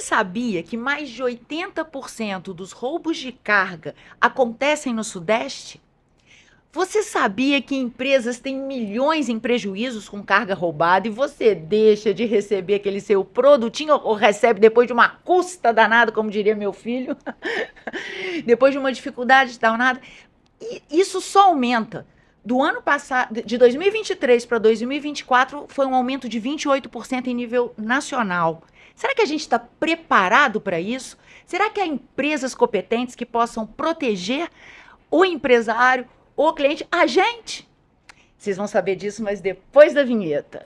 sabia que mais de 80% dos roubos de carga acontecem no Sudeste? Você sabia que empresas têm milhões em prejuízos com carga roubada e você deixa de receber aquele seu produtinho ou recebe depois de uma custa danada, como diria meu filho, depois de uma dificuldade danada? E isso só aumenta. Do ano passado, de 2023 para 2024, foi um aumento de 28% em nível nacional. Será que a gente está preparado para isso? Será que há empresas competentes que possam proteger o empresário, o cliente, a gente? Vocês vão saber disso, mas depois da vinheta.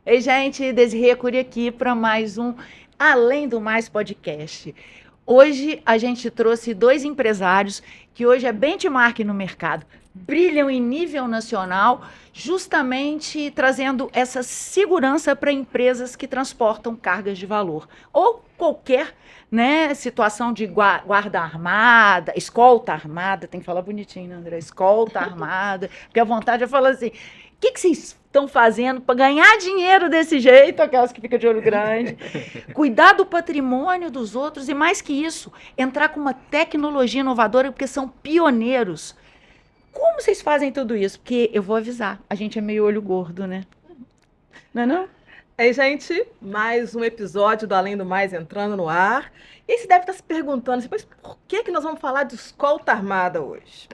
Ei, gente, Desirê Cury aqui para mais um Além do Mais podcast. Hoje a gente trouxe dois empresários que hoje é benchmark no mercado, brilham em nível nacional, justamente trazendo essa segurança para empresas que transportam cargas de valor ou qualquer, né, situação de guarda armada, escolta armada, tem que falar bonitinho, né, André? Escolta armada, porque a vontade é falar assim, o que vocês estão fazendo para ganhar dinheiro desse jeito, aquelas que ficam de olho grande, cuidar do patrimônio dos outros e, mais que isso, entrar com uma tecnologia inovadora, porque são pioneiros. Como vocês fazem tudo isso? Porque eu vou avisar, a gente é meio olho gordo, né? Não é não? Ei, gente, mais um episódio do Além do Mais entrando no ar. E aí você deve estar se perguntando, mas por que nós vamos falar de escolta armada hoje?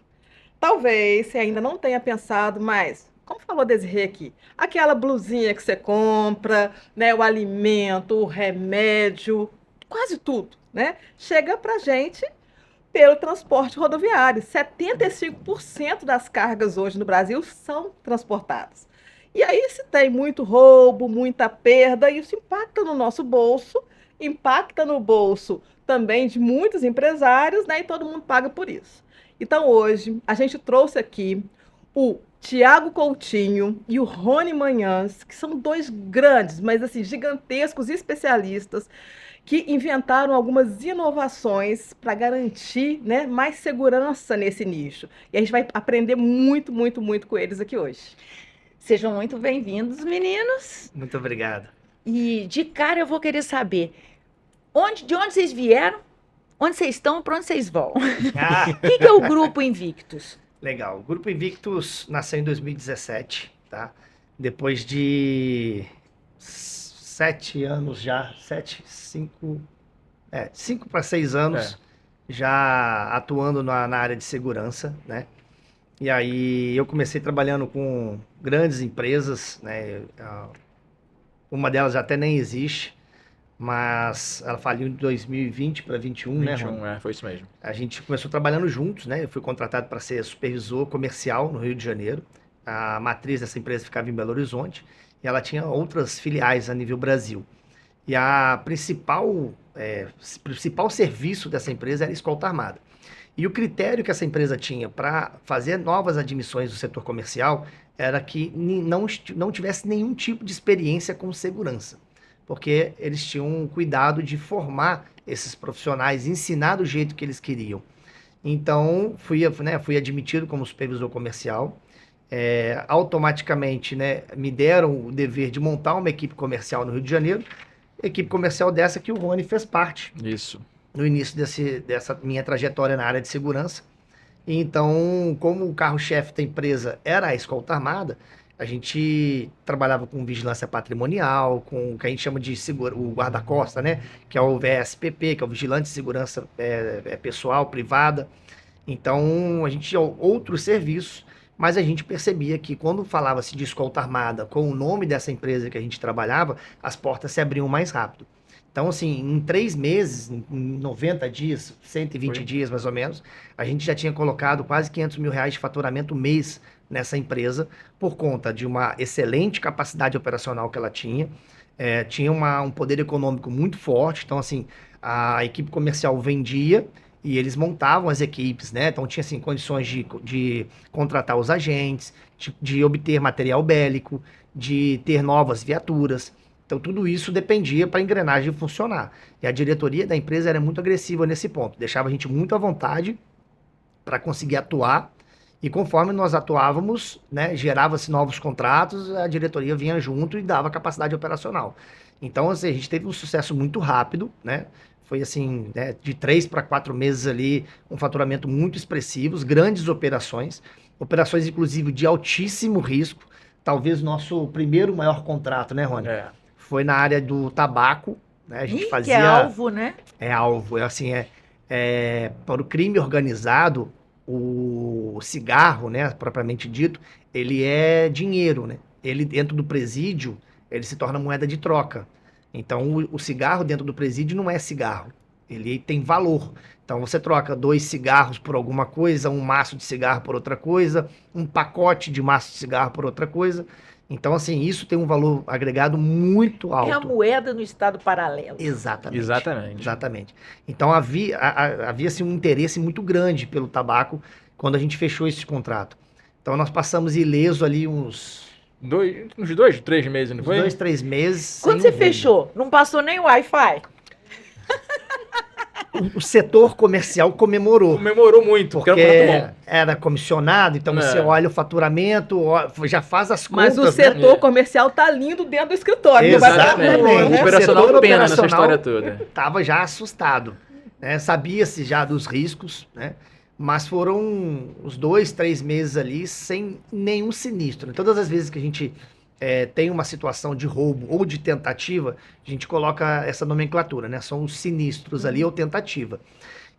Talvez você ainda não tenha pensado, mas, como falou Desirê aqui, aquela blusinha que você compra, né, o alimento, o remédio, quase tudo, né, chega pra gente pelo transporte rodoviário. 75% das cargas hoje no Brasil são transportadas. E aí, se tem muito roubo, muita perda, isso impacta no nosso bolso, impacta no bolso também de muitos empresários, né? E todo mundo paga por isso. Então, hoje, a gente trouxe aqui o Tiago Coutinho e o Rony Manhãs, que são dois grandes, mas assim, gigantescos especialistas que inventaram algumas inovações para garantir, né, mais segurança nesse nicho. E a gente vai aprender muito, muito, muito com eles aqui hoje. Sejam muito bem-vindos, meninos. Muito obrigado. E de cara eu vou querer saber de onde vocês vieram, onde vocês estão, para onde vocês vão. O que é o Grupo Invictus? Legal. O Grupo Invictus nasceu em 2017, tá? Depois de 7 anos já, 5 para 6 anos já atuando na área de segurança, né? E aí eu comecei trabalhando com grandes empresas, né? Uma delas até nem existe, mas ela faliu em 2020 para 2021, né, Rony? Foi isso mesmo. A gente começou trabalhando juntos, né? Eu fui contratado para ser supervisor comercial no Rio de Janeiro. A matriz dessa empresa ficava em Belo Horizonte e ela tinha outras filiais a nível Brasil. E a principal serviço dessa empresa era a escolta armada. E o critério que essa empresa tinha para fazer novas admissões do setor comercial era que não tivesse nenhum tipo de experiência com segurança, porque eles tinham cuidado de formar esses profissionais, ensinar do jeito que eles queriam. Então, fui admitido como supervisor comercial. Automaticamente, né, me deram o dever de montar uma equipe comercial no Rio de Janeiro, equipe comercial dessa que o Rony fez parte. Isso. No início dessa minha trajetória na área de segurança. Então, como o carro-chefe da empresa era a escolta armada, a gente trabalhava com vigilância patrimonial, com o que a gente chama de o guarda-costa, né? Que é o VSPP, que é o Vigilante de Segurança Pessoal, Privada. Então, a gente tinha outros serviços, mas a gente percebia que quando falava-se de escolta armada com o nome dessa empresa que a gente trabalhava, as portas se abriam mais rápido. Então, assim, em 3 meses, em 90 dias, 120 dias mais ou menos, a gente já tinha colocado quase R$500 mil de faturamento mês nessa empresa, por conta de uma excelente capacidade operacional que ela tinha, tinha um poder econômico muito forte. Então, assim, a equipe comercial vendia e eles montavam as equipes, né? Então, tinha, assim, condições de contratar os agentes, de obter material bélico, de ter novas viaturas. Então, tudo isso dependia para a engrenagem funcionar. E a diretoria da empresa era muito agressiva nesse ponto. Deixava a gente muito à vontade para conseguir atuar E conforme nós atuávamos, né, gerava-se novos contratos, a diretoria vinha junto e dava capacidade operacional. Então, assim, a gente teve um sucesso muito rápido, né? Foi assim, né, de 3 para 4 meses ali, um faturamento muito expressivo, grandes operações inclusive de altíssimo risco. Talvez nosso primeiro maior contrato, né, Rony? Foi na área do tabaco, né? A gente Que fazia... é alvo, né? É alvo, assim, para o crime organizado, o cigarro, né, propriamente dito, ele é dinheiro, né? Ele dentro do presídio, ele se torna moeda de troca. Então, o cigarro dentro do presídio não é cigarro, ele tem valor. Então, você troca 2 cigarros por alguma coisa, um maço de cigarro por outra coisa, um pacote de maço de cigarro por outra coisa. Então, assim, isso tem um valor agregado muito alto. É a moeda no estado paralelo. Exatamente. Exatamente. Exatamente. Então havia assim, um interesse muito grande pelo tabaco quando a gente fechou esse contrato. Então nós passamos ileso ali uns 2, 3 meses, não foi? 2, 3 meses. Quando sem você um fechou, não passou nem o Wi-Fi? o setor comercial comemorou. Comemorou muito, porque Porque era um contrato bom. era comissionado, então você olha o faturamento, já faz as contas. Mas o né? setor comercial tá lindo dentro do escritório. Não vai dar Exatamente. ruim, O né? operacional setor pena nessa operacional história toda. Estava já assustado, né? Sabia-se já dos riscos, né? Mas foram uns 2, 3 meses ali sem nenhum sinistro, né? Todas as vezes que a gente tem uma situação de roubo ou de tentativa, a gente coloca essa nomenclatura, né? São os sinistros ali ou tentativa.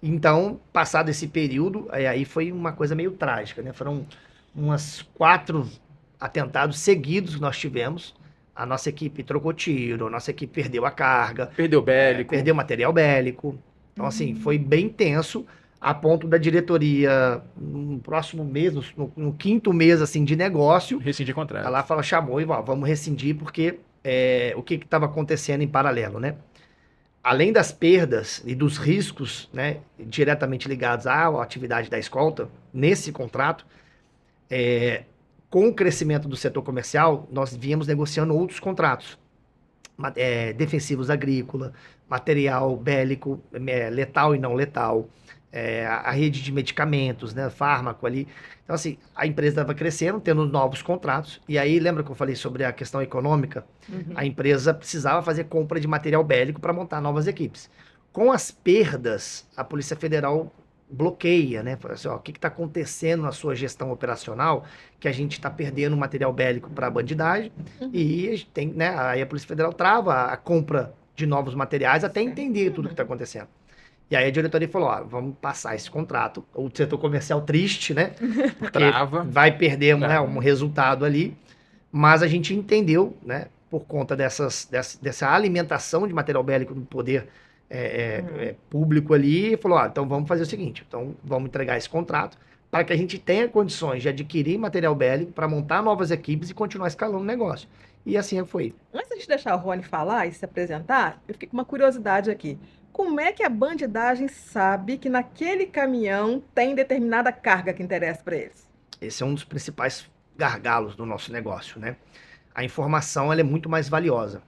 Então, passado esse período, aí foi uma coisa meio trágica, né? Foram umas 4 atentados seguidos que nós tivemos. A nossa equipe trocou tiro, a nossa equipe perdeu a carga, Perdeu bélico. perdeu material bélico. Então, assim, foi bem tenso, a ponto da diretoria, no próximo mês, no 5º mês, assim, de negócio, Rescindir contrato. ela chamou e falou, vamos rescindir, porque o que estava acontecendo em paralelo, né? Além das perdas e dos riscos, né, diretamente ligados à atividade da escolta, nesse contrato, com o crescimento do setor comercial, nós víamos negociando outros contratos, defensivos agrícola, material bélico, letal e não letal, a rede de medicamentos, né, fármaco ali. Então, assim, a empresa estava crescendo, tendo novos contratos, e aí, lembra que eu falei sobre a questão econômica? A empresa precisava fazer compra de material bélico para montar novas equipes. Com as perdas, a Polícia Federal bloqueia, né? Fala assim, ó, o que está acontecendo na sua gestão operacional que a gente está perdendo material bélico para a bandidagem e a gente tem, né? Aí a Polícia Federal trava a compra de novos materiais até entender tudo o que está acontecendo. E aí a diretoria falou, ó, vamos passar esse contrato, o setor comercial triste, né? Porque Trava. vai perder né, um resultado ali, mas a gente entendeu, né? Por conta dessa alimentação de material bélico no poder público ali, e falou, então vamos fazer o seguinte, então vamos entregar esse contrato para que a gente tenha condições de adquirir material bélico para montar novas equipes e continuar escalando o negócio. E assim foi. Antes de deixar o Rony falar e se apresentar, eu fiquei com uma curiosidade aqui. Como é que a bandidagem sabe que naquele caminhão tem determinada carga que interessa para eles? Esse é um dos principais gargalos do nosso negócio, né? A informação ela é muito mais valiosa.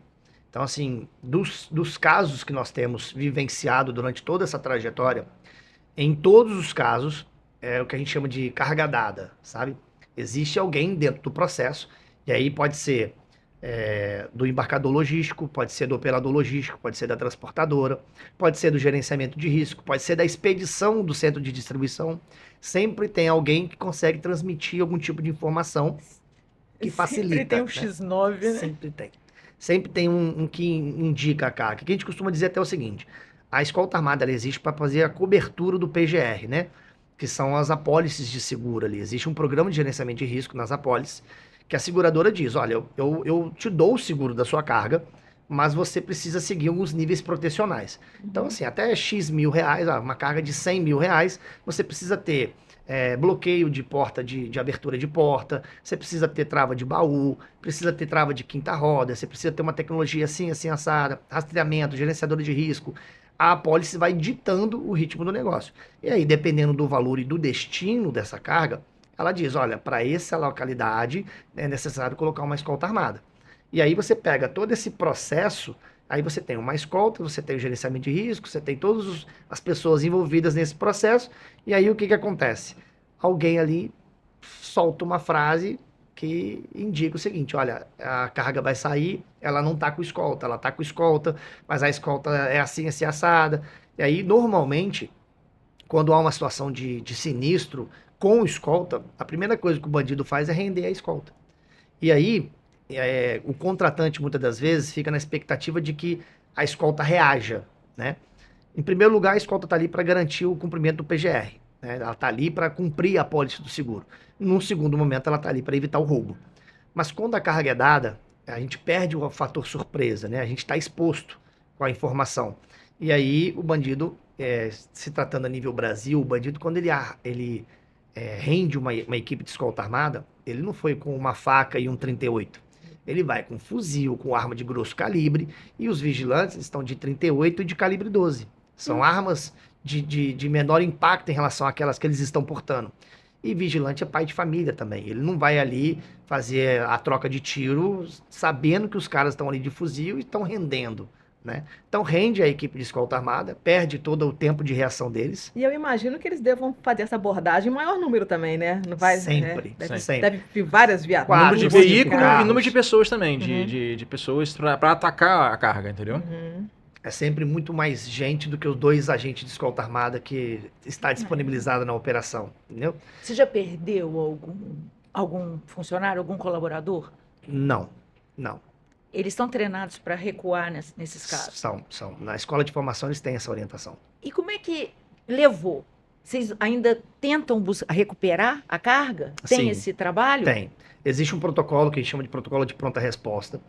Então, assim, dos casos que nós temos vivenciado durante toda essa trajetória, em todos os casos, é o que a gente chama de carga dada, sabe? Existe alguém dentro do processo, e aí pode ser do embarcador logístico, pode ser do operador logístico, pode ser da transportadora, pode ser do gerenciamento de risco, pode ser da expedição do centro de distribuição. Sempre tem alguém que consegue transmitir algum tipo de informação que facilita. Sempre tem um né? X9, né? Sempre tem. Sempre tem um que indica a carga. O que a gente costuma dizer até o seguinte: a escolta armada ela existe para fazer a cobertura do PGR, né? Que são as apólices de seguro ali. Existe um programa de gerenciamento de risco nas apólices que a seguradora diz: olha, eu te dou o seguro da sua carga, mas você precisa seguir alguns níveis protecionais. Então, assim, até X mil reais, uma carga de 100 mil reais, você precisa ter bloqueio de porta, de abertura de porta, você precisa ter trava de baú, precisa ter trava de quinta roda, você precisa ter uma tecnologia assim, assim, assada, rastreamento, gerenciador de risco. A apólice vai ditando o ritmo do negócio. E aí, dependendo do valor e do destino dessa carga, ela diz, olha, para essa localidade é necessário colocar uma escolta armada. E aí você pega todo esse processo, aí você tem uma escolta, você tem o gerenciamento de risco, você tem todas as pessoas envolvidas nesse processo, e aí o que acontece? Alguém ali solta uma frase que indica o seguinte: olha, a carga vai sair, ela não está com escolta, ela está com escolta, mas a escolta é assim, assim, assada. E aí, normalmente, quando há uma situação de sinistro com escolta, a primeira coisa que o bandido faz é render a escolta. E aí, o contratante, muitas das vezes, fica na expectativa de que a escolta reaja, né? Em primeiro lugar, a escolta está ali para garantir o cumprimento do PGR, né? Ela está ali para cumprir a apólice do seguro. Num segundo momento, ela está ali para evitar o roubo. Mas quando a carga é dada, a gente perde o fator surpresa, né? A gente está exposto com a informação. E aí, o bandido, se tratando a nível Brasil, o bandido, quando ele rende uma equipe de escolta armada, ele não foi com uma faca e um 38. Ele vai com fuzil, com arma de grosso calibre, e os vigilantes estão de 38 e de calibre 12. São armas de menor impacto em relação àquelas que eles estão portando. E vigilante é pai de família também. Ele não vai ali fazer a troca de tiro sabendo que os caras estão ali de fuzil e estão rendendo, né? Então rende a equipe de escolta armada, perde todo o tempo de reação deles. E eu imagino que eles devam fazer essa abordagem em maior número também, né? Não vai, Sempre, Deve sempre. vir várias viaturas. Número de Quatro, cinco veículos e carros. número de pessoas também, Uhum. de pessoas para atacar a carga, entendeu? Uhum. É sempre muito mais gente do que os 2 agentes de escolta armada que está disponibilizado na operação, entendeu? Você já perdeu algum funcionário, algum colaborador? Não. Eles estão treinados para recuar nesses casos. São. Na escola de formação eles têm essa orientação. E como é que levou? Vocês ainda tentam recuperar a carga? Tem Sim. esse trabalho? Tem. Existe um protocolo que a gente chama de protocolo de pronta resposta.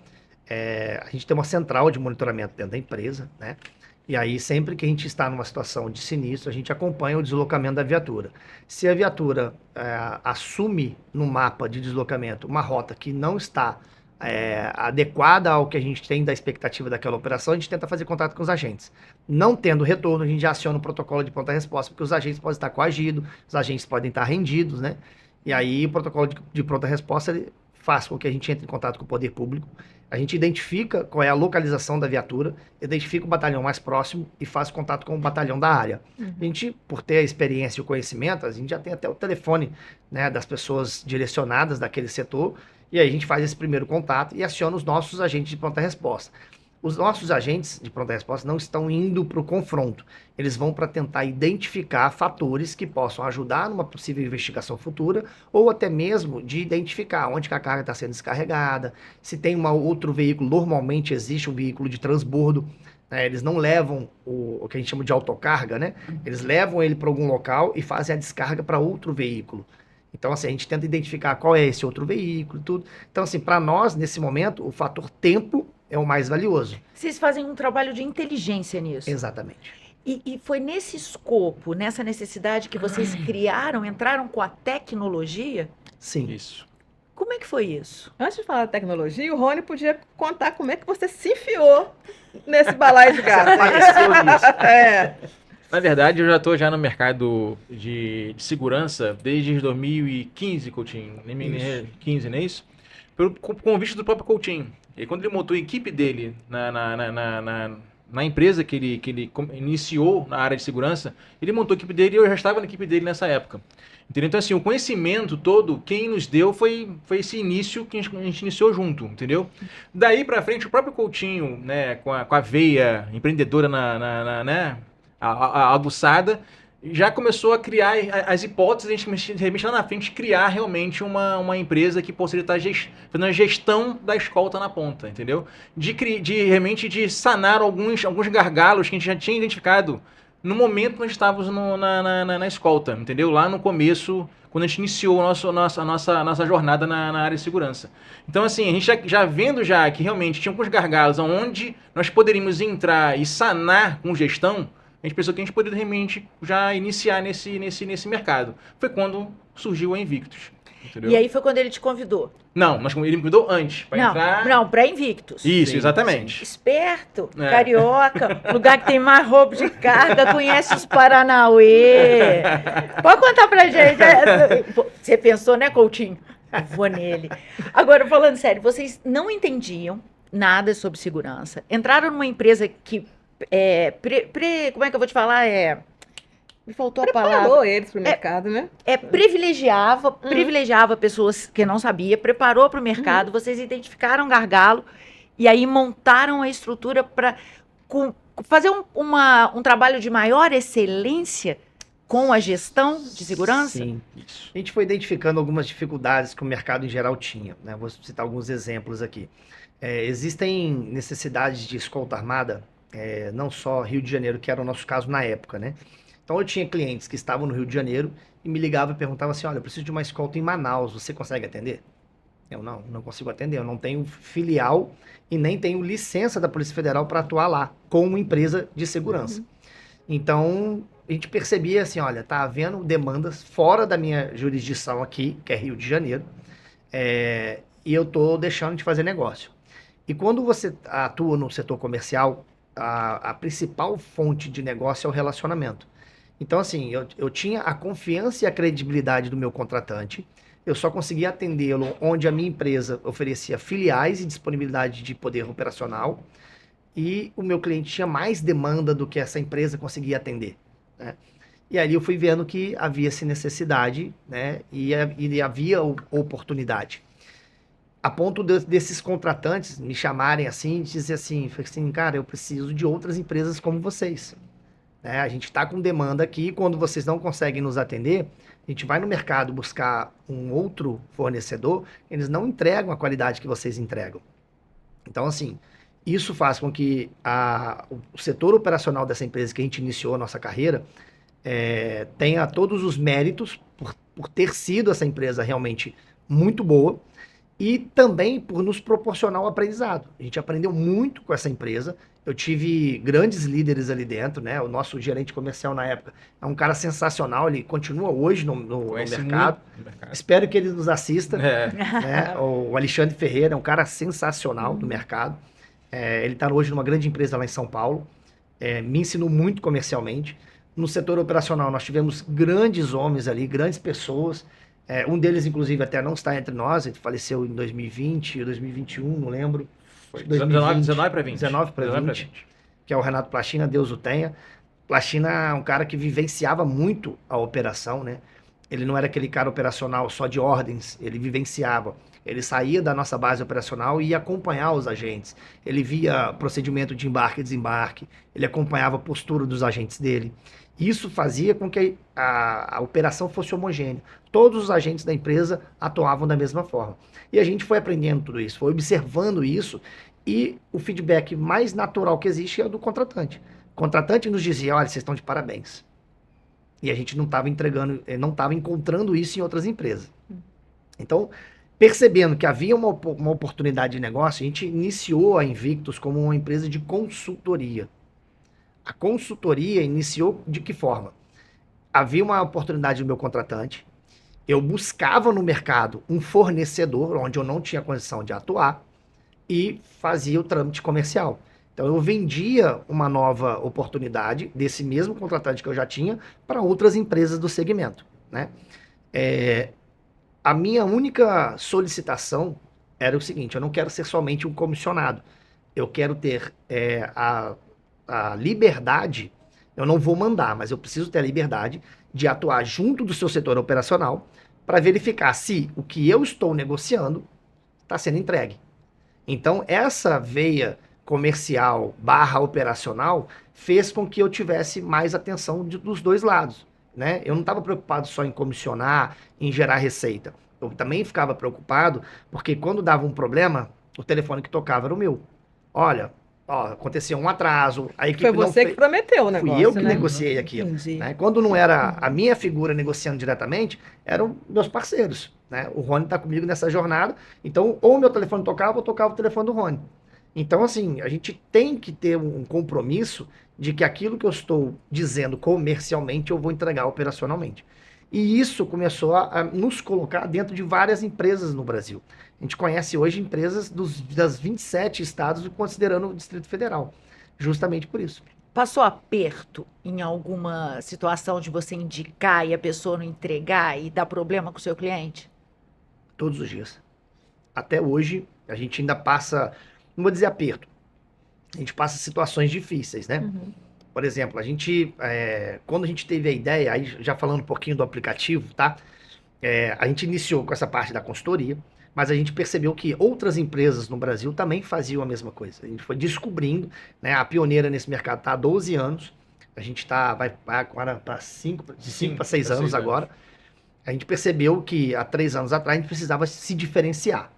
A gente tem uma central de monitoramento dentro da empresa, né? E aí, sempre que a gente está numa situação de sinistro, a gente acompanha o deslocamento da viatura. Se a viatura assume no mapa de deslocamento uma rota que não está adequada ao que a gente tem da expectativa daquela operação, a gente tenta fazer contato com os agentes. Não tendo retorno, a gente já aciona o protocolo de pronta resposta, porque os agentes podem estar coagidos, os agentes podem estar rendidos, né? E aí, o protocolo de pronta resposta ele faz com que a gente entre em contato com o poder público. A gente identifica qual é a localização da viatura, identifica o batalhão mais próximo e faz contato com o batalhão da área. Uhum. A gente, por ter a experiência e o conhecimento, a gente já tem até o telefone, né, das pessoas direcionadas daquele setor, e aí a gente faz esse primeiro contato e aciona os nossos agentes de pronta resposta. Os nossos agentes de pronta resposta não estão indo para o confronto. Eles vão para tentar identificar fatores que possam ajudar numa possível investigação futura ou até mesmo de identificar onde que a carga está sendo descarregada, se tem um outro veículo. Normalmente existe um veículo de transbordo, né? Eles não levam o que a gente chama de autocarga, né? Eles levam ele para algum local e fazem a descarga para outro veículo. Então, assim, a gente tenta identificar qual é esse outro veículo e tudo. Então, assim, para nós, nesse momento, o fator tempo é o mais valioso. Vocês fazem um trabalho de inteligência nisso. Exatamente. E foi nesse escopo, nessa necessidade que vocês criaram, entraram com a tecnologia? Sim. Isso. Como é que foi isso? Antes de falar da tecnologia, o Rony podia contar como é que você se enfiou nesse balaio de gato. Apareceu isso. Na verdade, eu já estou no mercado de segurança desde 2015, Coutinho. Nem 15, não é isso? Pelo convite do próprio Coutinho. E quando ele montou a equipe dele na empresa que ele iniciou na área de segurança, ele montou a equipe dele e eu já estava na equipe dele nessa época. Entendeu? Então, assim, o conhecimento todo, quem nos deu foi esse início que a gente iniciou junto, entendeu? Daí pra frente, o próprio Coutinho, né, com a veia empreendedora né, aguçada, já começou a criar as hipóteses, a gente de repente lá na frente criar realmente uma empresa que possa estar fazendo a gestão da escolta na ponta, entendeu? Realmente de sanar alguns gargalos que a gente já tinha identificado no momento que nós estávamos na escolta, entendeu? Lá no começo, quando a gente iniciou a nossa jornada na área de segurança. Então, assim, a gente já vendo já que realmente tinha alguns gargalos onde nós poderíamos entrar e sanar com gestão, a gente pensou que a gente poderia realmente já iniciar nesse mercado. Foi quando surgiu a Invictus. Entendeu? E aí foi quando ele te convidou? Não, ele me convidou antes, para entrar... Não, para Invictus. Isso, Sim, exatamente. Esperto, É. Carioca, lugar que tem mais roubo de carga, conhece os Paranauê. Pode contar pra gente. Você pensou, né, Coutinho? Vou nele. Agora, falando sério, vocês não entendiam nada sobre segurança. Entraram numa empresa que... como é que eu vou te falar? Me faltou a palavra. Preparou eles pro mercado, né? Privilegiava pessoas que não sabia, preparou para o mercado, vocês identificaram gargalo e aí montaram a estrutura para fazer um trabalho de maior excelência com a gestão de segurança? Sim. Isso. A gente foi identificando algumas dificuldades que o mercado em geral tinha, né? Vou citar alguns exemplos aqui. Existem necessidades de escolta armada, não só Rio de Janeiro, que era o nosso caso na época, né? Então eu tinha clientes que estavam no Rio de Janeiro e me ligavam e perguntavam assim, olha, eu preciso de uma escolta em Manaus, você consegue atender? Eu não consigo atender, eu não tenho filial e nem tenho licença da Polícia Federal para atuar lá, como empresa de segurança. Então, a gente percebia assim, olha, tá havendo demandas fora da minha jurisdição aqui, que é Rio de Janeiro, e eu tô deixando de fazer negócio. E quando você atua no setor comercial, a principal fonte de negócio é o relacionamento. Então, assim, eu tinha a confiança e a credibilidade do meu contratante, eu só conseguia atendê-lo onde a minha empresa oferecia filiais e disponibilidade de poder operacional, e o meu cliente tinha mais demanda do que essa empresa conseguia atender, né? E aí eu fui vendo que havia-se necessidade, né? E havia oportunidade. A ponto desses contratantes me chamarem assim e dizer assim, cara, eu preciso de outras empresas como vocês, né? A gente está com demanda aqui, quando vocês não conseguem nos atender, a gente vai no mercado buscar um outro fornecedor, eles não entregam a qualidade que vocês entregam. Então, assim, isso faz com que o setor operacional dessa empresa que a gente iniciou a nossa carreira tenha todos os méritos por ter sido essa empresa realmente muito boa e também por nos proporcionar o aprendizado. A gente aprendeu muito com essa empresa. Eu tive grandes líderes ali dentro, né? O nosso gerente comercial na época é um cara sensacional, ele continua hoje no mercado. Espero que ele nos assista. Né? O Alexandre Ferreira é um cara sensacional do mercado. Ele está hoje numa grande empresa lá em São Paulo. Me ensinou muito comercialmente. No setor operacional, nós tivemos grandes homens ali, grandes pessoas. Um deles, inclusive, até não está entre nós. Ele faleceu em 2020, 2021, não lembro. Foi 19 para 20. 19 para 20, que é o Renato Plachina, Deus o tenha. Plachina é um cara que vivenciava muito a operação, né? Ele não era aquele cara operacional só de ordens, ele vivenciava. Ele saía da nossa base operacional e ia acompanhar os agentes. Ele via procedimento de embarque e desembarque, ele acompanhava a postura dos agentes dele. Isso fazia com que a operação fosse homogênea. Todos os agentes da empresa atuavam da mesma forma. E a gente foi aprendendo tudo isso, foi observando isso, e o feedback mais natural que existe é o do contratante. O contratante nos dizia, olha, vocês estão de parabéns. E a gente não estava encontrando isso em outras empresas. Então, percebendo que havia uma oportunidade de negócio, a gente iniciou a Invictus como uma empresa de consultoria. A consultoria iniciou de que forma? Havia uma oportunidade no meu contratante, eu buscava no mercado um fornecedor onde eu não tinha condição de atuar e fazia o trâmite comercial. Então eu vendia uma nova oportunidade desse mesmo contratante que eu já tinha para outras empresas do segmento, né? A minha única solicitação era o seguinte, eu não quero ser somente um comissionado, eu quero ter a liberdade, eu não vou mandar, mas eu preciso ter a liberdade de atuar junto do seu setor operacional para verificar se o que eu estou negociando está sendo entregue. Então, essa veia comercial / operacional fez com que eu tivesse mais atenção dos dois lados, né? Eu não estava preocupado só em comissionar, em gerar receita. Eu também ficava preocupado porque quando dava um problema, o telefone que tocava era o meu. Olha, aconteceu um atraso, a equipe Foi você que prometeu o negócio, fui eu que né? negociei aquilo. Entendi. Né? Quando não era a minha figura negociando diretamente, eram meus parceiros. Né? O Rony está comigo nessa jornada, então ou o meu telefone tocava ou tocava o telefone do Rony. Então, assim, a gente tem que ter um compromisso de que aquilo que eu estou dizendo comercialmente eu vou entregar operacionalmente. E isso começou a nos colocar dentro de várias empresas no Brasil. A gente conhece hoje empresas das 27 estados, considerando o Distrito Federal, justamente por isso. Passou aperto em alguma situação de você indicar e a pessoa não entregar e dar problema com o seu cliente? Todos os dias. Até hoje, a gente ainda passa, não vou dizer aperto, a gente passa situações difíceis, né? Por exemplo, quando a gente teve a ideia, aí já falando um pouquinho do aplicativo, tá? A gente iniciou com essa parte da consultoria, mas a gente percebeu que outras empresas no Brasil também faziam a mesma coisa. A gente foi descobrindo, né? A pioneira nesse mercado está há 12 anos, a gente vai agora para de 5 para 6 anos agora. A gente percebeu que há 3 anos atrás a gente precisava se diferenciar,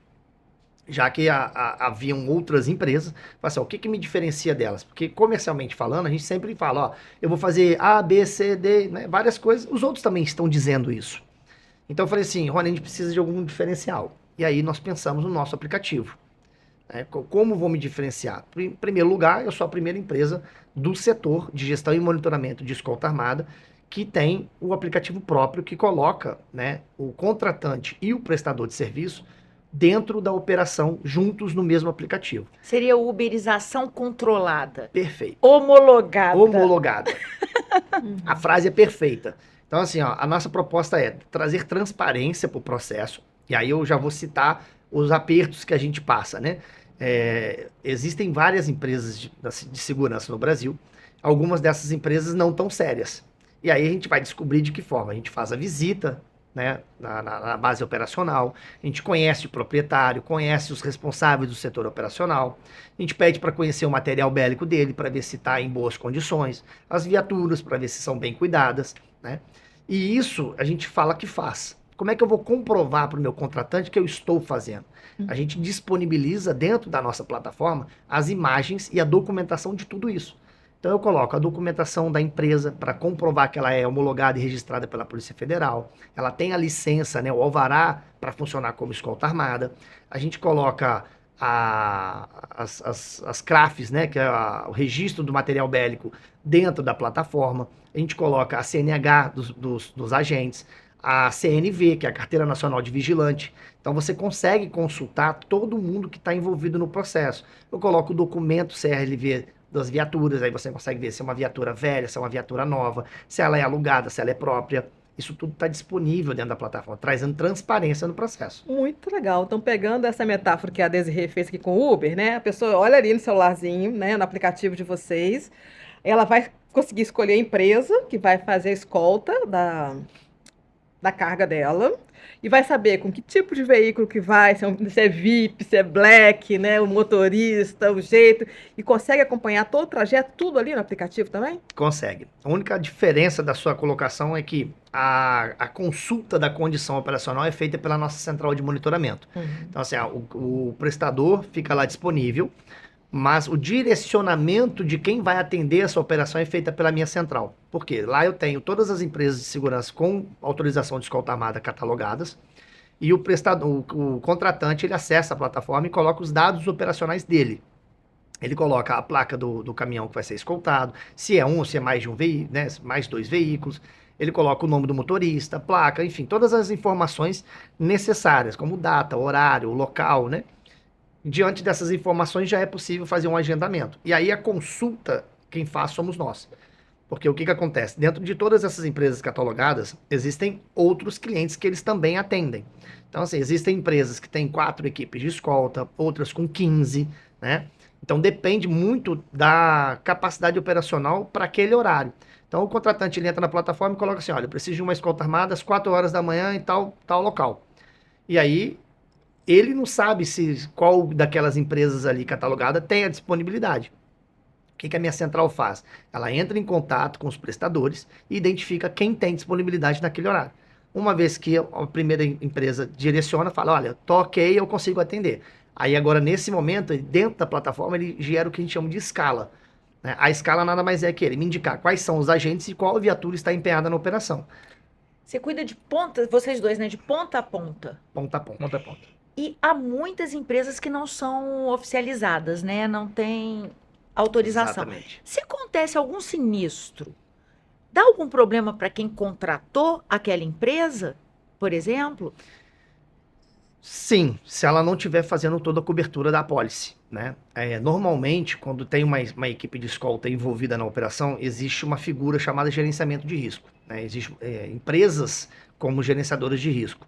já que haviam outras empresas. Assim, ó, o que me diferencia delas? Porque comercialmente falando, a gente sempre fala, ó, eu vou fazer A, B, C, D, né, várias coisas. Os outros também estão dizendo isso. Então eu falei assim, Rony, a gente precisa de algum diferencial. E aí nós pensamos no nosso aplicativo. Né? Como vou me diferenciar? Em primeiro lugar, eu sou a primeira empresa do setor de gestão e monitoramento de escolta armada que tem o aplicativo próprio que coloca, né, o contratante e o prestador de serviço dentro da operação, juntos no mesmo aplicativo. Seria uberização controlada. Perfeito. Homologada. Homologada. A frase é perfeita. Então, assim, ó, a nossa proposta é trazer transparência para o processo, e aí eu já vou citar os apertos que a gente passa, né? Existem várias empresas de segurança no Brasil, algumas dessas empresas não tão sérias. E aí a gente vai descobrir de que forma. A gente faz a visita, né, na base operacional, a gente conhece o proprietário, conhece os responsáveis do setor operacional, a gente pede para conhecer o material bélico dele, para ver se está em boas condições, as viaturas, para ver se são bem cuidadas, né? E isso a gente fala que faz. Como é que eu vou comprovar para o meu contratante que eu estou fazendo? A gente disponibiliza dentro da nossa plataforma as imagens e a documentação de tudo isso. Então eu coloco a documentação da empresa para comprovar que ela é homologada e registrada pela Polícia Federal. Ela tem a licença, né, o alvará para funcionar como escolta armada. A gente coloca as CRAFs, né, que é o registro do material bélico dentro da plataforma. A gente coloca a CNH dos agentes, a CNV, que é a Carteira Nacional de Vigilante. Então você consegue consultar todo mundo que está envolvido no processo. Eu coloco o documento CRLV das viaturas, aí você consegue ver se é uma viatura velha, se é uma viatura nova, se ela é alugada, se ela é própria. Isso tudo está disponível dentro da plataforma, trazendo transparência no processo. Muito legal. Então, pegando essa metáfora que a Desirê fez aqui com o Uber, né? A pessoa olha ali no celularzinho, né, no aplicativo de vocês, ela vai conseguir escolher a empresa que vai fazer a escolta da carga dela e vai saber com que tipo de veículo que vai, se é VIP, se é Black, né, o motorista, o jeito, e consegue acompanhar todo o trajeto, tudo ali no aplicativo também? Consegue. A única diferença da sua colocação é que a consulta da condição operacional é feita pela nossa central de monitoramento. Então, assim, o prestador fica lá disponível, mas o direcionamento de quem vai atender essa operação é feita pela minha central. Por quê? Lá eu tenho todas as empresas de segurança com autorização de escolta armada catalogadas, e o contratante, ele acessa a plataforma e coloca os dados operacionais dele. Ele coloca a placa do caminhão que vai ser escoltado, se é se é mais de um veículo, né, mais 2 veículos. Ele coloca o nome do motorista, placa, enfim, todas as informações necessárias, como data, horário, local, né? Diante dessas informações já é possível fazer um agendamento. E aí a consulta, quem faz somos nós. Porque o que acontece? Dentro de todas essas empresas catalogadas, existem outros clientes que eles também atendem. Então, assim, existem empresas que têm 4 equipes de escolta, outras com 15, né? Então, depende muito da capacidade operacional para aquele horário. Então, o contratante ele entra na plataforma e coloca assim, olha, eu preciso de uma escolta armada às 4 horas da manhã em tal local. E aí, ele não sabe qual daquelas empresas ali catalogada tem a disponibilidade. O que a minha central faz? Ela entra em contato com os prestadores e identifica quem tem disponibilidade naquele horário. Uma vez que a primeira empresa direciona, fala, olha, tô ok, eu consigo atender. Aí agora, nesse momento, dentro da plataforma, ele gera o que a gente chama de escala. Né? A escala nada mais é que ele me indicar quais são os agentes e qual viatura está empenhada na operação. Você cuida de ponta, vocês dois, né? De ponta a ponta. Ponta a ponta. Ponta a ponta. E há muitas empresas que não são oficializadas, né? Não tem autorização. Exatamente. Se acontece algum sinistro, dá algum problema para quem contratou aquela empresa, por exemplo? Sim, se ela não estiver fazendo toda a cobertura da apólice, né? Normalmente, quando tem uma equipe de escolta envolvida na operação, existe uma figura chamada gerenciamento de risco, né? Existem empresas como gerenciadoras de risco.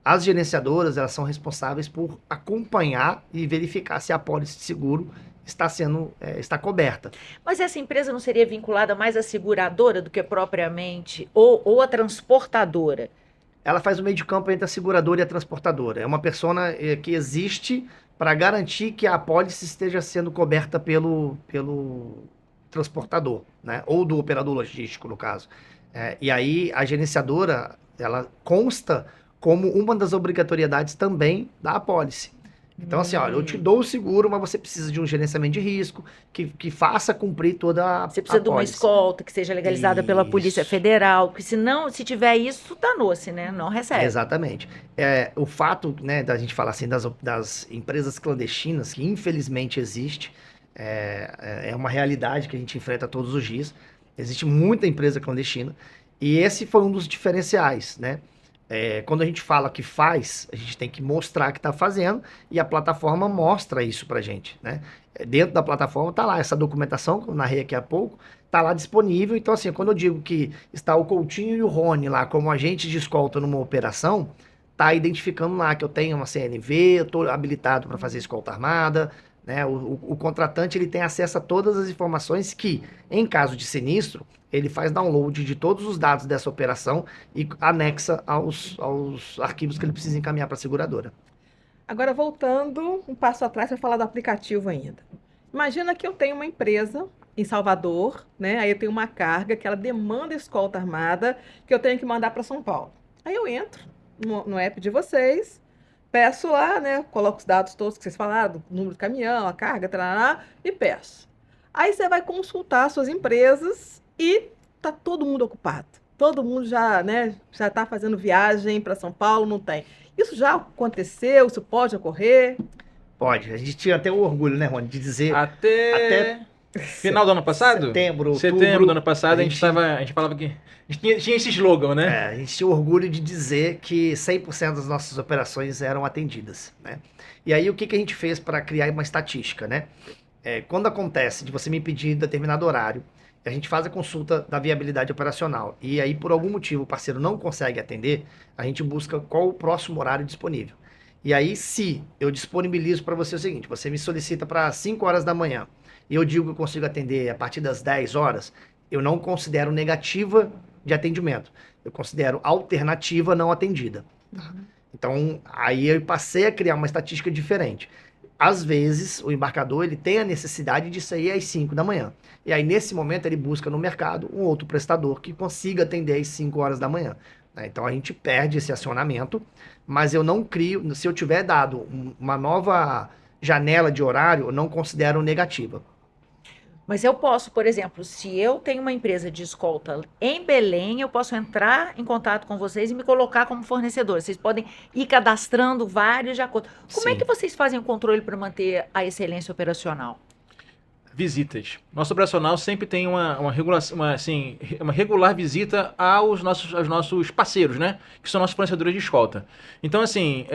As gerenciadoras, elas são responsáveis por acompanhar e verificar se a apólice de seguro está coberta. Mas essa empresa não seria vinculada mais à seguradora do que propriamente, ou à transportadora? Ela faz o meio de campo entre a seguradora e a transportadora. É uma persona que existe para garantir que a apólice esteja sendo coberta pelo transportador, né? Ou do operador logístico, no caso. E aí a gerenciadora, ela consta como uma das obrigatoriedades também da apólice. Então, assim, olha, eu te dou o seguro, mas você precisa de um gerenciamento de risco que faça cumprir toda a Você precisa de uma apólice. escolta que seja legalizada pela Polícia Isso. Federal, porque se tiver isso, danou-se, né? Não recebe. Exatamente. O fato, né, da gente falar assim das empresas clandestinas, que infelizmente existe, é uma realidade que a gente enfrenta todos os dias. Existe muita empresa clandestina e esse foi um dos diferenciais, né? Quando a gente fala que faz, a gente tem que mostrar que está fazendo e a plataforma mostra isso pra gente, né? Dentro da plataforma tá lá essa documentação, que eu narrei aqui há pouco, tá lá disponível. Então, assim, quando eu digo que está o Coutinho e o Rony lá como agentes de escolta numa operação, tá identificando lá que eu tenho uma CNV, eu estou habilitado para fazer escolta armada, né? O contratante ele tem acesso a todas as informações que, em caso de sinistro, ele faz download de todos os dados dessa operação e anexa aos arquivos que ele precisa encaminhar para a seguradora. Agora, voltando um passo atrás para falar do aplicativo ainda. Imagina que eu tenho uma empresa em Salvador, né? Aí eu tenho uma carga que ela demanda escolta armada que eu tenho que mandar para São Paulo. Aí eu entro no app de vocês, peço lá, né? Coloco os dados todos que vocês falaram, o número do caminhão, a carga, tarará, e peço. Aí você vai consultar suas empresas e tá todo mundo ocupado. Todo mundo já, né, já está fazendo viagem para São Paulo, não tem. Isso já aconteceu? Isso pode ocorrer? Pode. A gente tinha até o orgulho, né, Rony, de dizer Até final do ano passado? setembro, Setembro outubro, do ano passado, a gente falava que... A gente tinha esse slogan, né? a gente tinha orgulho de dizer que 100% das nossas operações eram atendidas, né? E aí o que a gente fez para criar uma estatística, né? Quando acontece de você me pedir determinado horário, a gente faz a consulta da viabilidade operacional e aí por algum motivo o parceiro não consegue atender, a gente busca qual o próximo horário disponível. E aí se eu disponibilizo para você o seguinte, você me solicita para 5 horas da manhã e eu digo que eu consigo atender a partir das 10 horas, eu não considero negativa de atendimento, eu considero alternativa não atendida. Então aí eu passei a criar uma estatística diferente. Às vezes, o embarcador ele tem a necessidade de sair às 5 da manhã. E aí, nesse momento, ele busca no mercado um outro prestador que consiga atender às 5 horas da manhã. Então, a gente perde esse acionamento, mas eu não crio... Se eu tiver dado uma nova janela de horário, eu não considero negativa. Mas eu posso, por exemplo, se eu tenho uma empresa de escolta em Belém, eu posso entrar em contato com vocês e me colocar como fornecedor. Vocês podem ir cadastrando vários de acordo. Como é Sim. que vocês fazem o controle para manter a excelência operacional? Visitas. Nosso operacional sempre tem uma regular visita aos nossos parceiros, né? Que são nossos fornecedores de escolta. Então, assim,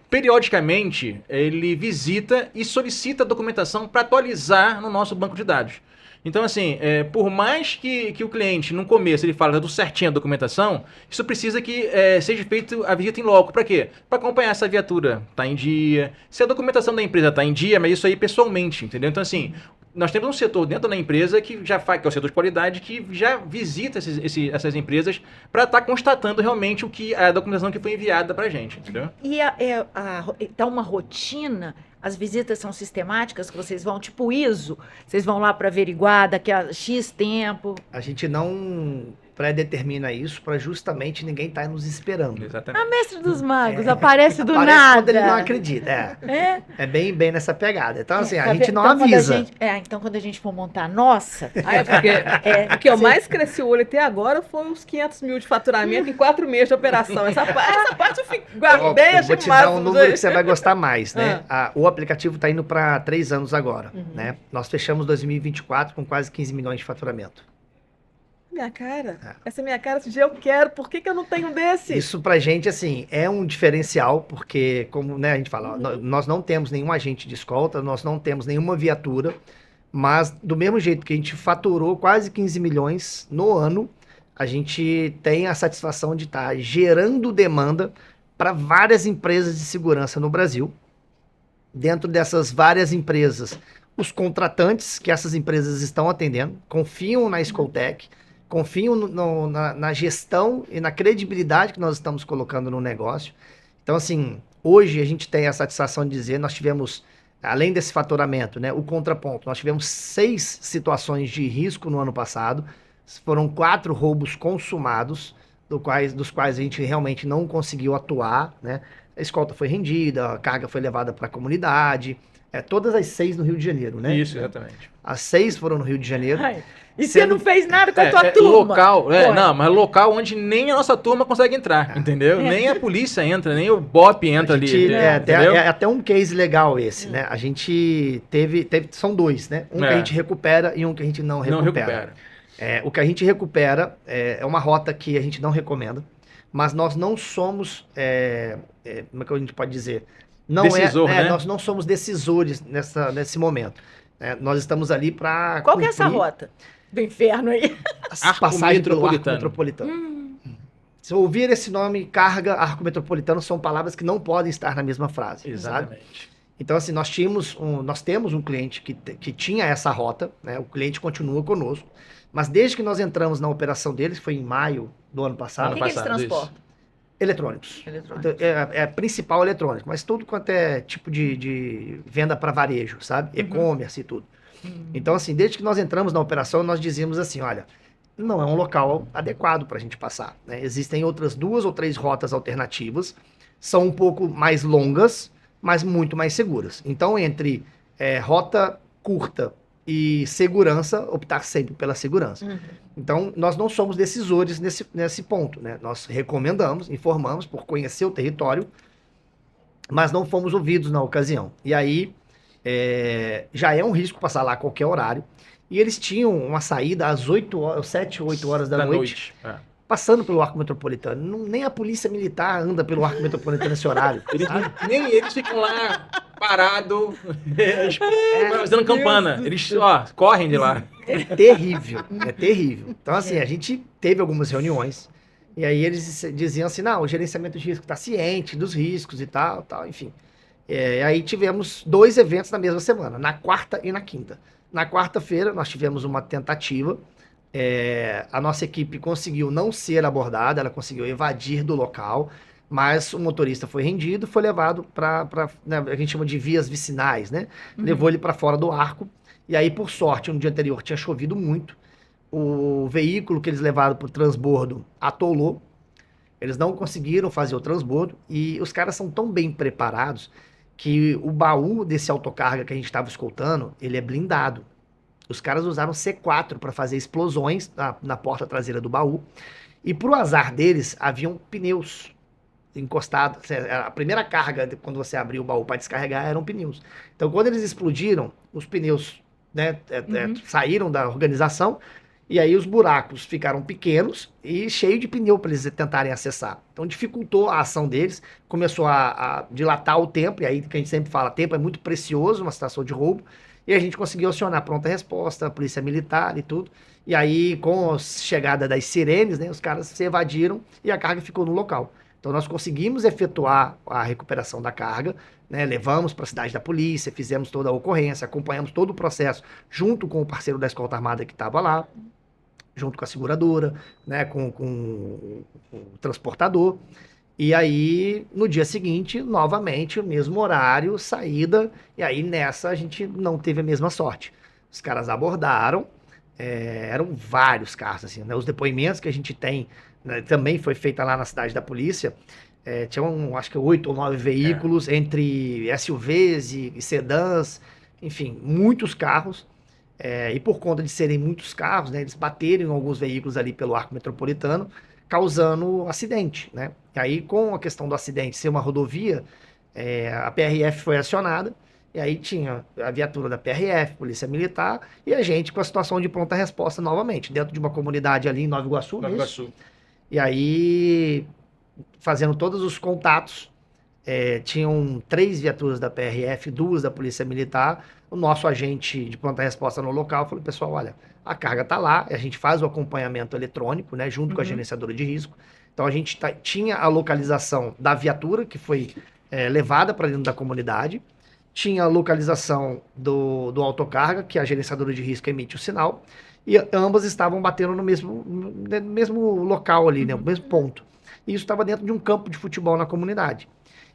periodicamente, ele visita e solicita a documentação para atualizar no nosso banco de dados. Então, assim, por mais que o cliente, no começo, ele fala tudo certinho a documentação, isso precisa que seja feita a visita em loco. Para quê? Para acompanhar se a viatura está em dia, se a documentação da empresa está em dia, mas isso aí pessoalmente, entendeu? Então, assim, nós temos um setor dentro da empresa que já faz, que é o setor de qualidade, que já visita essas empresas para estar constatando realmente a documentação que foi enviada para a gente, entendeu? E tá uma rotina? As visitas são sistemáticas que vocês vão, tipo ISO? Vocês vão lá para averiguar daqui a X tempo? A gente não pré-determina isso para justamente ninguém estar nos esperando. Exatamente. Mestre dos Magos, aparece do Parece nada. quando ele não acredita. É bem nessa pegada. Então, assim, a Tá gente vendo? não Então, avisa. Então, quando a gente for montar a nossa... O que eu mais cresci o olho até agora foi uns 500 mil de faturamento em 4 meses de operação. Essa parte eu guardei, Eu achei vou te massa. dar um número que você vai gostar mais, né? O aplicativo está indo para 3 anos agora, né? Nós fechamos 2024 com quase 15 milhões de faturamento. Minha cara. Essa é minha cara, esse dia eu quero. Por que eu não tenho desse? Isso pra gente, assim, é um diferencial, porque, como né, a gente fala, nós não temos nenhum agente de escolta, nós não temos nenhuma viatura, mas do mesmo jeito que a gente faturou quase 15 milhões no ano, a gente tem a satisfação de estar gerando demanda para várias empresas de segurança no Brasil. Dentro dessas várias empresas, os contratantes que essas empresas estão atendendo, confiam na Escoltec, confiam na gestão e na credibilidade que nós estamos colocando no negócio. Então, assim, hoje a gente tem a satisfação de dizer, nós tivemos, além desse faturamento, né, o contraponto, nós tivemos 6 situações de risco no ano passado, foram 4 roubos consumados, dos quais a gente realmente não conseguiu atuar, né? A escolta foi rendida, a carga foi levada para a comunidade, todas as 6 no Rio de Janeiro, né? Isso, exatamente. As 6 foram no Rio de Janeiro. Ai, e você não fez nada com a tua turma? Local, Foi. não, mas local onde nem a nossa turma consegue entrar, entendeu? Nem a polícia entra, nem o BOP entra ali. É até um case legal esse, né? A gente teve são 2, né? Um que a gente recupera e um que a gente não recupera. O que a gente recupera é uma rota que a gente não recomenda, mas nós não somos, como é que a gente pode dizer? Decisor, né? Nós não somos decisores nesse momento. Nós estamos ali para Qual que é essa rota do inferno aí? Passagem pelo Arco Metropolitano. Se ouvir esse nome, carga, Arco Metropolitano, são palavras que não podem estar na mesma frase. Exatamente. Sabe? Então, assim, nós temos um cliente que tinha essa rota, né? O cliente continua conosco, mas desde que nós entramos na operação deles, foi em maio do ano passado. O que eles transportam? Eletrônicos. É principal eletrônico, mas tudo quanto é tipo de venda para varejo, sabe? E-commerce e tudo. Então, assim, desde que nós entramos na operação, nós dizíamos assim, olha, não é um local adequado para a gente passar, né? Existem outras 2 ou 3 rotas alternativas, são um pouco mais longas, mas muito mais seguras. Então, entre rota curta e segurança, optar sempre pela segurança. Então, nós não somos decisores nesse ponto, né? Nós recomendamos, informamos por conhecer o território, mas não fomos ouvidos na ocasião. E aí, já é um risco passar lá a qualquer horário. E eles tinham uma saída às 7 ou 8 horas da noite. Passando pelo Arco Metropolitano. Nem a polícia militar anda pelo Arco Metropolitano nesse horário. Nem eles ficam lá parados, fazendo campana. Eles correm de lá. É terrível. Então, assim, a gente teve algumas reuniões, e aí eles diziam assim, não, o gerenciamento de risco está ciente dos riscos e tal, enfim. Aí tivemos 2 eventos na mesma semana, na quarta e na quinta. Na quarta-feira, nós tivemos uma tentativa. A nossa equipe conseguiu não ser abordada, ela conseguiu evadir do local, mas o motorista foi rendido, foi levado para, né, a gente chama de vias vicinais, né? Levou ele para fora do arco, e aí, por sorte, no dia anterior tinha chovido muito, o veículo que eles levaram para o transbordo atolou, eles não conseguiram fazer o transbordo, e os caras são tão bem preparados que o baú desse autocarga que a gente estava escoltando, ele é blindado. Os caras usaram C4 para fazer explosões na porta traseira do baú. E pro azar deles, haviam pneus encostados. A primeira carga, quando você abriu o baú para descarregar, eram pneus. Então, quando eles explodiram, os pneus, né, saíram da organização. E aí os buracos ficaram pequenos e cheio de pneu para eles tentarem acessar. Então, dificultou a ação deles. Começou a dilatar o tempo. E aí, que a gente sempre fala, tempo é muito precioso numa situação de roubo. E a gente conseguiu acionar pronta resposta, a polícia militar e tudo. E aí, com a chegada das sirenes, né, os caras se evadiram e a carga ficou no local. Então, nós conseguimos efetuar a recuperação da carga, né, levamos para a cidade da polícia, fizemos toda a ocorrência, acompanhamos todo o processo junto com o parceiro da escolta armada que estava lá, junto com a seguradora, né, com o transportador. E aí, no dia seguinte, novamente, o mesmo horário, saída, e aí nessa a gente não teve a mesma sorte. Os caras abordaram, eram vários carros, assim, né? Os depoimentos que a gente tem, né, também foi feita lá na cidade da polícia, tinham, acho que 8 ou 9 veículos, entre SUVs e sedãs, enfim, muitos carros, e por conta de serem muitos carros, né, eles bateram em alguns veículos ali pelo Arco Metropolitano, causando acidente, né? E aí, com a questão do acidente ser uma rodovia, a PRF foi acionada, e aí tinha a viatura da PRF, Polícia Militar, e a gente com a situação de pronta resposta novamente, dentro de uma comunidade ali em Nova Iguaçu. Nova Iguaçu. E aí, fazendo todos os contatos, tinham 3 viaturas da PRF, 2 da Polícia Militar. O nosso agente de pronta resposta no local falou, pessoal, olha, a carga está lá, a gente faz o acompanhamento eletrônico, né, junto com a gerenciadora de risco. Então a gente tinha a localização da viatura que foi levada para dentro da comunidade tinha a localização do autocarga, que a gerenciadora de risco emite o sinal, e ambas estavam batendo no mesmo local ali, né, no mesmo ponto. E isso estava dentro de um campo de futebol na comunidade.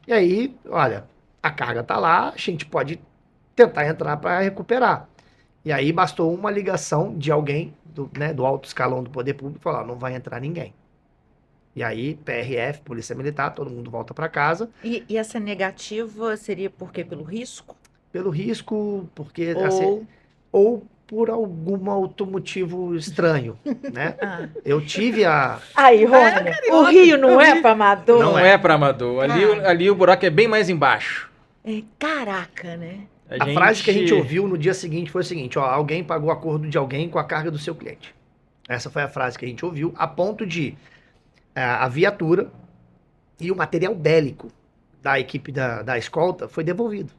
E aí, olha, a carga está lá, a gente pode tentar entrar para recuperar. E aí bastou uma ligação de alguém do alto escalão do poder público falar, não vai entrar ninguém. E aí, PRF, Polícia Militar, todo mundo volta para casa. E essa negativa seria por quê? Pelo risco? Pelo risco, porque Ou- assim, ou por algum outro motivo estranho, né? Ah. Eu tive a... Aí, Rony, o Rio não é para amador? Não é para amador. Ali o buraco é bem mais embaixo. É, caraca, né? A frase que a gente ouviu no dia seguinte foi o seguinte, ó, alguém pagou o acordo de alguém com a carga do seu cliente. Essa foi a frase que a gente ouviu, a ponto de a viatura e o material bélico da equipe da escolta foi devolvido.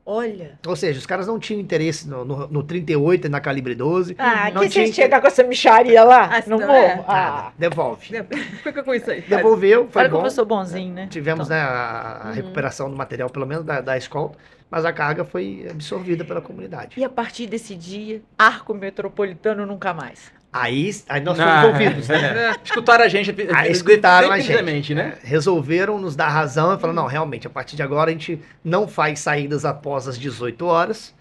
Olha. Ou seja, os caras não tinham interesse no 38 e na calibre 12. Ah, não que tinha você chegar com essa micharia lá Ah, no não morro? é? nada. Devolve. Fica com isso aí. Devolveu, foi Olha bom. como eu sou bonzinho, né? Tivemos Então, né, a recuperação do material, pelo menos da escolta, mas a carga foi absorvida pela comunidade. E a partir desse dia, arco metropolitano nunca mais. Aí nós fomos ouvidos, né? Escutaram a gente. Aí escutaram a gente. Definitivamente, né? Resolveram nos dar razão e falaram, não, realmente, a partir de agora a gente não faz saídas após as 18 horas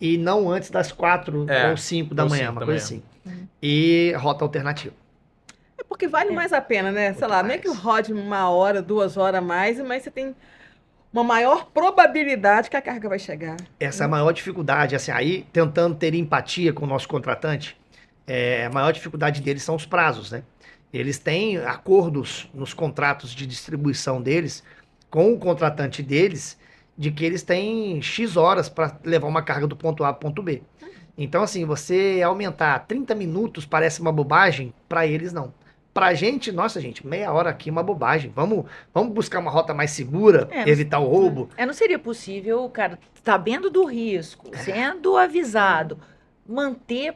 e não antes das 4 ou 5 da ou manhã, 5 uma da coisa manhã. assim. E rota alternativa. É porque vale mais a pena, né? Sei lá, nem que rode 1 hora, 2 horas a mais, mas você tem uma maior probabilidade que a carga vai chegar. Essa é a maior dificuldade, assim, aí tentando ter empatia com o nosso contratante, a maior dificuldade deles são os prazos, né? Eles têm acordos nos contratos de distribuição deles com o contratante deles de que eles têm X horas para levar uma carga do ponto A para o ponto B. Então, assim, você aumentar 30 minutos parece uma bobagem, para eles não. Pra gente, nossa gente, meia hora aqui é uma bobagem. Vamos buscar uma rota mais segura, evitar o roubo. Não seria possível, cara, sabendo do risco, sendo avisado, manter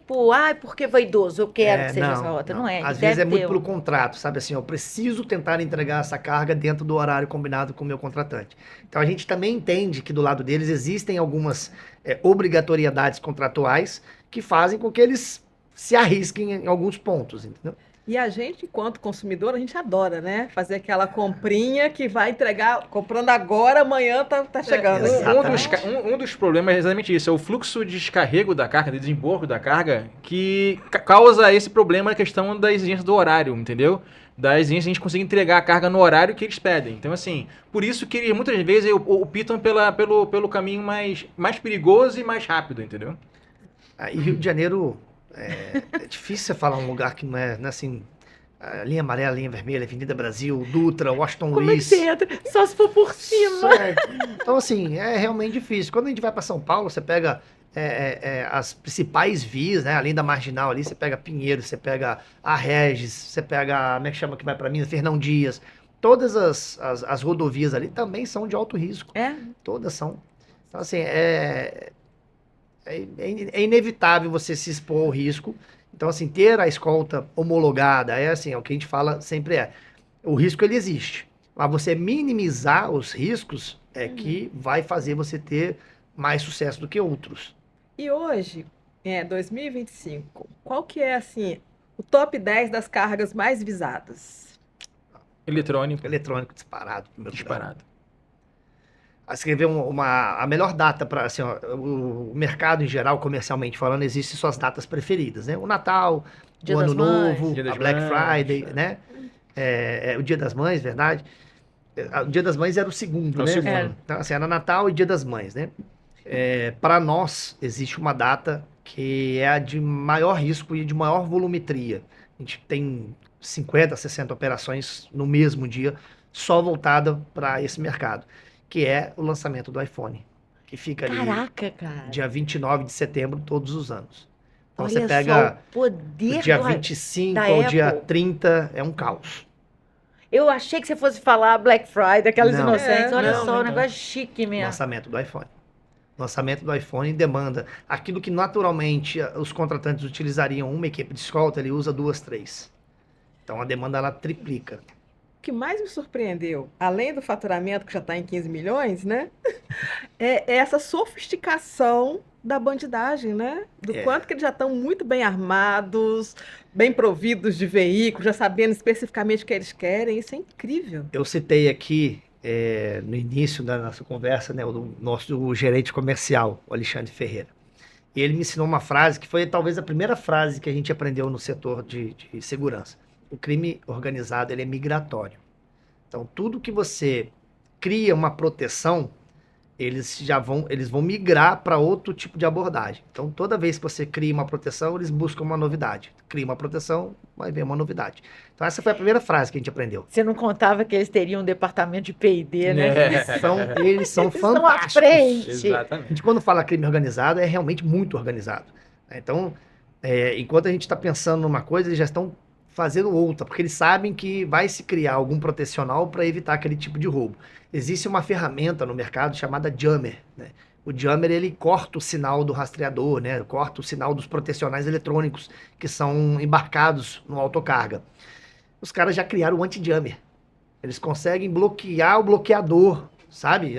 porque vaidoso, eu quero que seja essa rota. Não é. Às deve vezes é muito ter pelo contrato, sabe assim, eu preciso tentar entregar essa carga dentro do horário combinado com o meu contratante. Então a gente também entende que do lado deles existem algumas obrigatoriedades contratuais que fazem com que eles se arrisquem em alguns pontos, entendeu? E a gente, enquanto consumidor, a gente adora, né? Fazer aquela comprinha que vai entregar, comprando agora, amanhã tá chegando. Um dos problemas é exatamente isso, é o fluxo de descarrego da carga, de desembarque da carga, que causa esse problema, a questão da exigência do horário, entendeu? Da exigência de a gente conseguir entregar a carga no horário que eles pedem. Então, assim, por isso que eles muitas vezes optam pelo caminho mais perigoso e mais rápido, entendeu? E Rio de Janeiro, é difícil você falar um lugar que não é assim, a linha amarela, a linha vermelha, Avenida Brasil, Dutra, Washington Como é que Luiz. você entra? Só se for por cima. Então, assim, é realmente difícil. Quando a gente vai para São Paulo, você pega as principais vias, né? Além da Marginal ali, você pega Pinheiro, você pega a Regis, você pega, como é que chama que vai para Minas? Fernão Dias. Todas as rodovias ali também são de alto risco. Todas são. Então, assim, é inevitável você se expor ao risco. Então, assim, ter a escolta homologada o que a gente fala sempre o risco ele existe, mas você minimizar os riscos que vai fazer você ter mais sucesso do que outros. E hoje, 2025, qual que é, assim, o top 10 das cargas mais visadas? Eletrônico Disparado. disparado. Escrever a melhor data para assim, o mercado em geral, comercialmente falando, existem suas datas preferidas, né? O Natal, Dia o Ano das Mães. Novo, Dia das a Black Mães, Friday, né? O Dia das Mães, verdade? O Dia das Mães era o segundo, É o né? segundo. Então, assim, era Natal e Dia das Mães, né? Para nós, existe uma data que é a de maior risco e de maior volumetria. A gente tem 50, 60 operações no mesmo dia, só voltada para esse mercado, que é o lançamento do iPhone, que fica ali Caraca, cara. dia 29 de setembro todos os anos. Então Olha você pega só o poder do dia do 25 da ao dia Apple. 30, é um caos. Eu achei que você fosse falar Black Friday, aquelas Não. inocentes. Olha Não, só, não. um negócio chique mesmo. Lançamento do iPhone. Lançamento do iPhone demanda aquilo que naturalmente os contratantes utilizariam uma equipe de escolta, ele usa 2, 3. Então a demanda ela triplica. que mais me surpreendeu, além do faturamento que já está em 15 milhões, né? É essa sofisticação da bandidagem, né? Do quanto que eles já estão muito bem armados, bem providos de veículos, já sabendo especificamente o que eles querem. Isso é incrível. Eu citei aqui no início da nossa conversa, né, o nosso gerente comercial, o Alexandre Ferreira. E ele me ensinou uma frase que foi talvez a primeira frase que a gente aprendeu no setor de segurança. O crime organizado, ele é migratório. Então, tudo que você cria uma proteção, eles vão migrar para outro tipo de abordagem. Então, toda vez que você cria uma proteção, eles buscam uma novidade. Cria uma proteção, vai ver uma novidade. Então, essa foi a primeira frase que a gente aprendeu. Você não contava que eles teriam um departamento de P&D, né? Eles são Estão à fantásticos. frente. A Exatamente. gente, quando fala crime organizado, é realmente muito organizado. Então, enquanto a gente está pensando numa coisa, eles já estão fazendo outra, porque eles sabem que vai se criar algum protecional para evitar aquele tipo de roubo. Existe uma ferramenta no mercado chamada Jammer, né? O Jammer, ele corta o sinal do rastreador, né? Corta o sinal dos protecionais eletrônicos que são embarcados no autocarga. Os caras já criaram o anti-Jammer. Eles conseguem bloquear o bloqueador, sabe?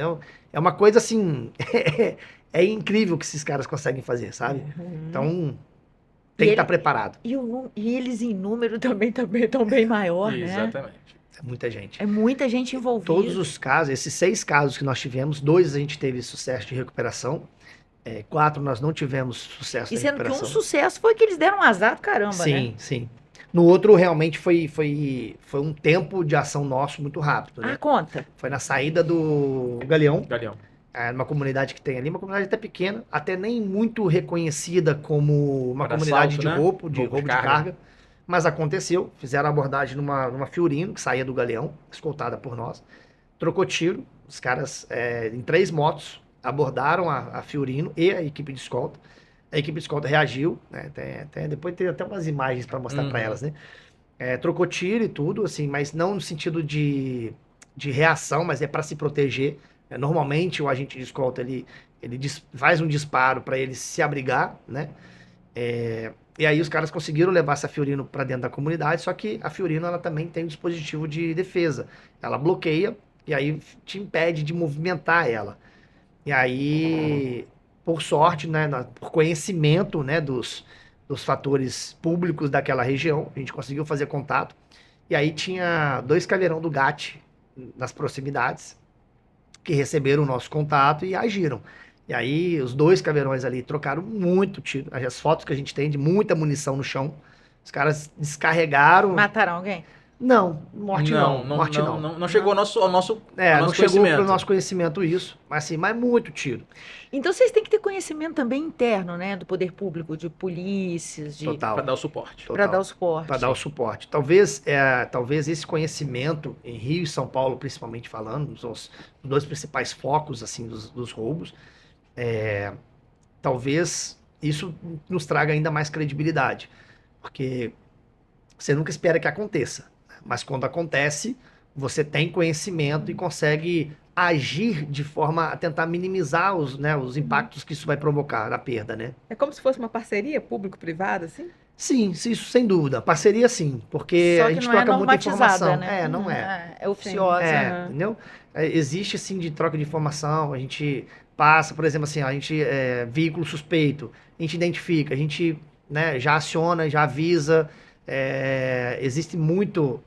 É uma coisa assim... é incrível o que esses caras conseguem fazer, sabe? Então... tem que estar preparado. E eles em número também estão bem maior, né? Exatamente. É muita gente. É muita gente envolvida. Todos os casos, esses 6 casos que nós tivemos, 2 a gente teve sucesso de recuperação, 4 nós não tivemos sucesso E de sendo que recuperação. um sucesso foi que eles deram um azar do caramba, né? Sim. No outro, realmente, foi um tempo de ação nosso muito rápido, né? Ah, conta. Foi na saída do Galeão, Galeão. numa comunidade que tem ali, uma comunidade até pequena, até nem muito reconhecida como uma Para comunidade assalto, de né? roubo de Roubo de carga. carga. Mas aconteceu, fizeram a abordagem numa Fiorino, que saía do Galeão, escoltada por nós, trocou tiro, os caras em 3 motos abordaram a Fiorino e a equipe de escolta. A equipe de escolta reagiu, né? Depois tem até umas imagens para mostrar para elas, né? Trocou tiro e tudo, assim, mas não no sentido de reação, mas é para se proteger. Normalmente o agente de escolta ele faz um disparo para ele se abrigar, né? E aí os caras conseguiram levar essa Fiorino para dentro da comunidade, só que a Fiorino ela também tem um dispositivo de defesa. Ela bloqueia e aí te impede de movimentar ela. E aí, por sorte, né, por conhecimento, né, dos fatores públicos daquela região, a gente conseguiu fazer contato. E aí tinha 2 caveirão do GAT nas proximidades que receberam o nosso contato e agiram. E aí, os 2 caveirões ali trocaram muito tiro. As fotos que a gente tem de muita munição no chão. Os caras descarregaram. Mataram alguém? Não, morte não. Morte não. Não chegou ao nosso Não chegou conhecimento. para o nosso conhecimento isso. Mas assim, muito tiro. Então vocês têm que ter conhecimento também interno, né? Do poder público, de polícias, Total. Para dar o suporte. para dar o suporte. Para dar o suporte. Talvez esse conhecimento, em Rio e São Paulo, principalmente falando, são os 2 principais focos assim, dos roubos, talvez isso nos traga ainda mais credibilidade. Porque você nunca espera que aconteça. Mas quando acontece, você tem conhecimento e consegue agir de forma a tentar minimizar os impactos que isso vai provocar na perda, né? É como se fosse uma parceria público-privada, assim? Sim, isso sem dúvida. Parceria sim, porque Só a que gente não é troca muita normatizada, informação. né? Não é. É oficiosa. Aham. Entendeu? Existe assim de troca de informação, a gente passa, por exemplo, assim, a gente veículo suspeito, a gente identifica, a gente, né, já aciona, já avisa. Existe muita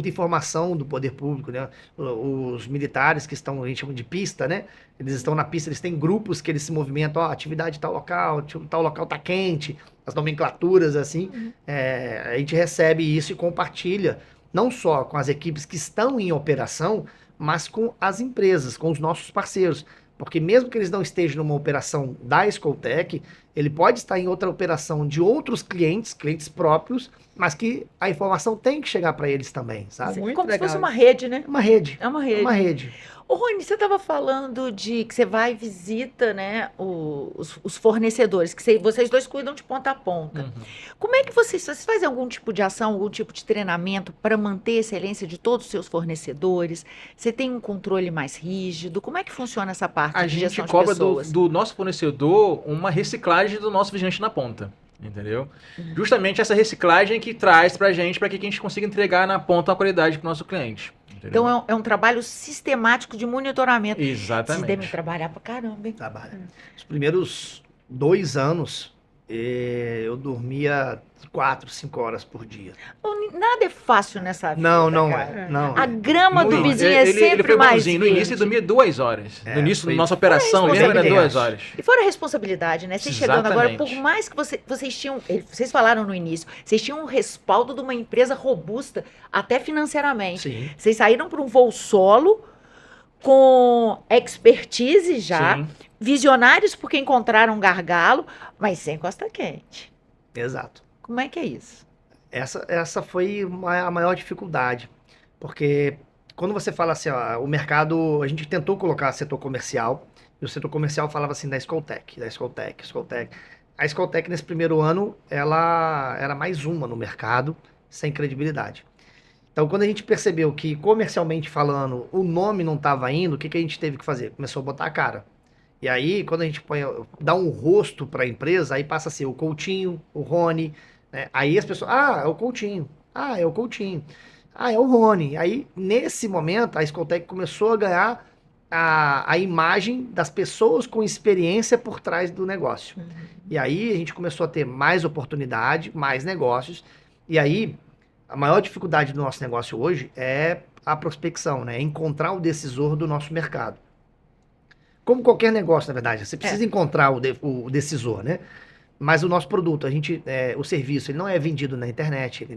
informação do poder público, né? Os militares que estão, a gente chama de pista, né? Eles estão na pista, eles têm grupos que eles se movimentam, atividade tal local tá quente, as nomenclaturas assim. A gente recebe isso e compartilha, não só com as equipes que estão em operação, mas com as empresas, com os nossos parceiros. Porque mesmo que eles não estejam numa operação da Escoltec, ele pode estar em outra operação de outros clientes próprios, mas que a informação tem que chegar para eles também, sabe? Muito Como legal se fosse uma isso. rede, né? É uma rede. É uma É rede. uma rede. Ô, Rony, você estava falando de que você vai e visita, né, os fornecedores, que vocês 2 cuidam de ponta a ponta. Uhum. Como é que vocês fazem algum tipo de ação, algum tipo de treinamento para manter a excelência de todos os seus fornecedores? Você tem um controle mais rígido? Como é que funciona essa parte A de gente gestão de cobra pessoas? do nosso fornecedor uma reciclagem do nosso vigilante na ponta. Entendeu? Justamente essa reciclagem que traz pra gente, para que a gente consiga entregar na ponta a qualidade pro nosso cliente. Entendeu? Então é um trabalho sistemático de monitoramento. Vocês devem Exatamente. trabalhar pra caramba, hein? Trabalha. Os primeiros 2 anos, eu dormia 4, 5 horas por dia. Nada é fácil nessa vida, Não cara. é. Não A é. grama do Não, vizinho é ele sempre foi mais bonzinho. No início ele verde. dormia 2 horas. É, No início foi- da nossa operação, foi lembra? Era responsabilidade. 2 horas. E fora a responsabilidade, né? Vocês chegando agora, por Exatamente. mais que vocês tinham, vocês falaram no início, vocês tinham um respaldo de uma empresa robusta, até financeiramente. Sim. Vocês saíram para um voo solo, com expertise já, Sim. visionários porque encontraram um gargalo, mas sem costa quente. Exato. Como é que é isso? Essa foi a maior dificuldade, porque quando você fala assim, ó, o mercado, a gente tentou colocar setor comercial, e o setor comercial falava assim da Escoltec. A Escoltec, nesse primeiro ano, ela era mais uma no mercado, sem credibilidade. Então, quando a gente percebeu que, comercialmente falando, o nome não estava indo, o que a gente teve que fazer? Começou a botar a cara. E aí, quando a gente dá um rosto para a empresa, aí passa a ser o Coutinho, o Rony, né? Aí as pessoas, é o Coutinho, é o Coutinho, é o Rony. Aí, nesse momento, a Escoltec começou a ganhar a imagem das pessoas com experiência por trás do negócio. E aí, a gente começou a ter mais oportunidade, mais negócios. E aí, a maior dificuldade do nosso negócio hoje é a prospecção, né? É encontrar o decisor do nosso mercado. Como qualquer negócio, na verdade, você precisa encontrar o decisor, né? Mas o nosso produto, o serviço, ele não é vendido na internet.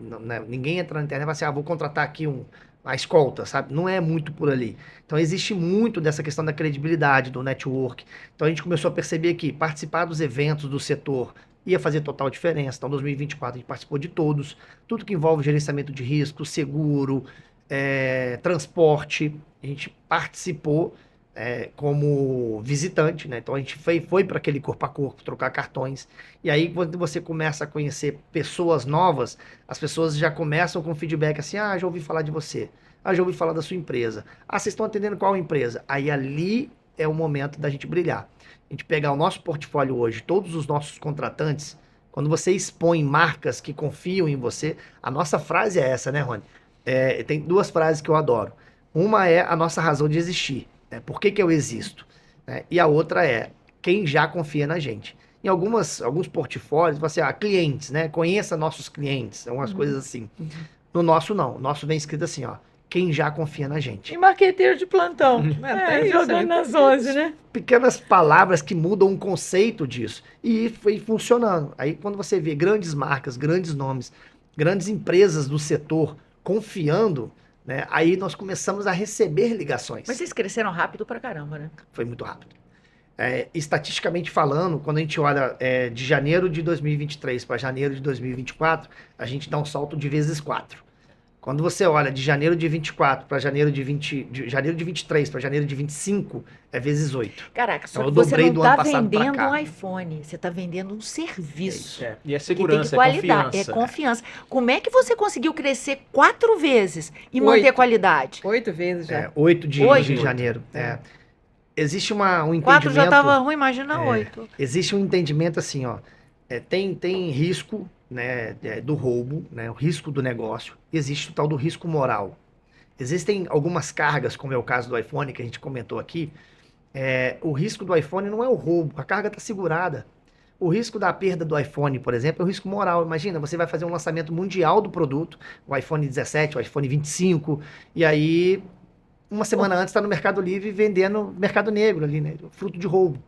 Ninguém entra na internet e fala assim, vou contratar aqui uma escolta, sabe? Não é muito por ali. Então, existe muito dessa questão da credibilidade, do network. Então, a gente começou a perceber que participar dos eventos do setor ia fazer total diferença. Então, em 2024, a gente participou de todos. Tudo que envolve gerenciamento de risco, seguro, transporte, a gente participou como visitante, né? Então a gente foi para aquele corpo a corpo, trocar cartões. E aí, quando você começa a conhecer pessoas novas, as pessoas já começam com feedback assim: já ouvi falar de você. Já ouvi falar da sua empresa. Vocês estão atendendo qual empresa? Aí ali é o momento da gente brilhar. A gente pegar o nosso portfólio hoje, todos os nossos contratantes, quando você expõe marcas que confiam em você, a nossa frase é essa, né, Rony? Tem 2 frases que eu adoro. Uma é a nossa razão de existir. Por que eu existo? E a outra é quem já confia na gente. Em alguns portfólios, você clientes, né? Conheça nossos clientes, algumas coisas assim. No nosso, não. O nosso vem escrito assim, quem já confia na gente. E marqueteiro de plantão. Tem isso Jogando aí, nas 11, né? Pequenas palavras que mudam um conceito disso. E foi funcionando. Aí, quando você vê grandes marcas, grandes nomes, grandes empresas do setor confiando, né? Aí nós começamos a receber ligações. Mas vocês cresceram rápido pra caramba, né? Foi muito rápido. Estatisticamente falando, quando a gente olha de janeiro de 2023 para janeiro de 2024, a gente dá um salto de vezes 4. Quando você olha de janeiro de 24 para janeiro de 23 para janeiro de 25, é vezes 8. Caraca, só Então, que eu você dobrei não do tá ano passado pra vendendo cá. um iPhone, você tá vendendo um serviço. E é Que segurança, tem qualidade, é confiança. confiança. Como é que você conseguiu crescer 4 vezes e 8. manter qualidade? 8 vezes já. 8 de Oito. janeiro. Existe um entendimento... 4 já tava ruim, imagina 8. Existe um entendimento assim, tem risco, né, do roubo, né, o risco do negócio, existe o tal do risco moral. Existem algumas cargas, como é o caso do iPhone, que a gente comentou aqui. O risco do iPhone não é o roubo, a carga está segurada. O risco da perda do iPhone, por exemplo, é o risco moral. Imagina, você vai fazer um lançamento mundial do produto, o iPhone 17, o iPhone 25, e aí, uma semana antes, está no Mercado Livre vendendo Mercado Negro ali, né, fruto de roubo.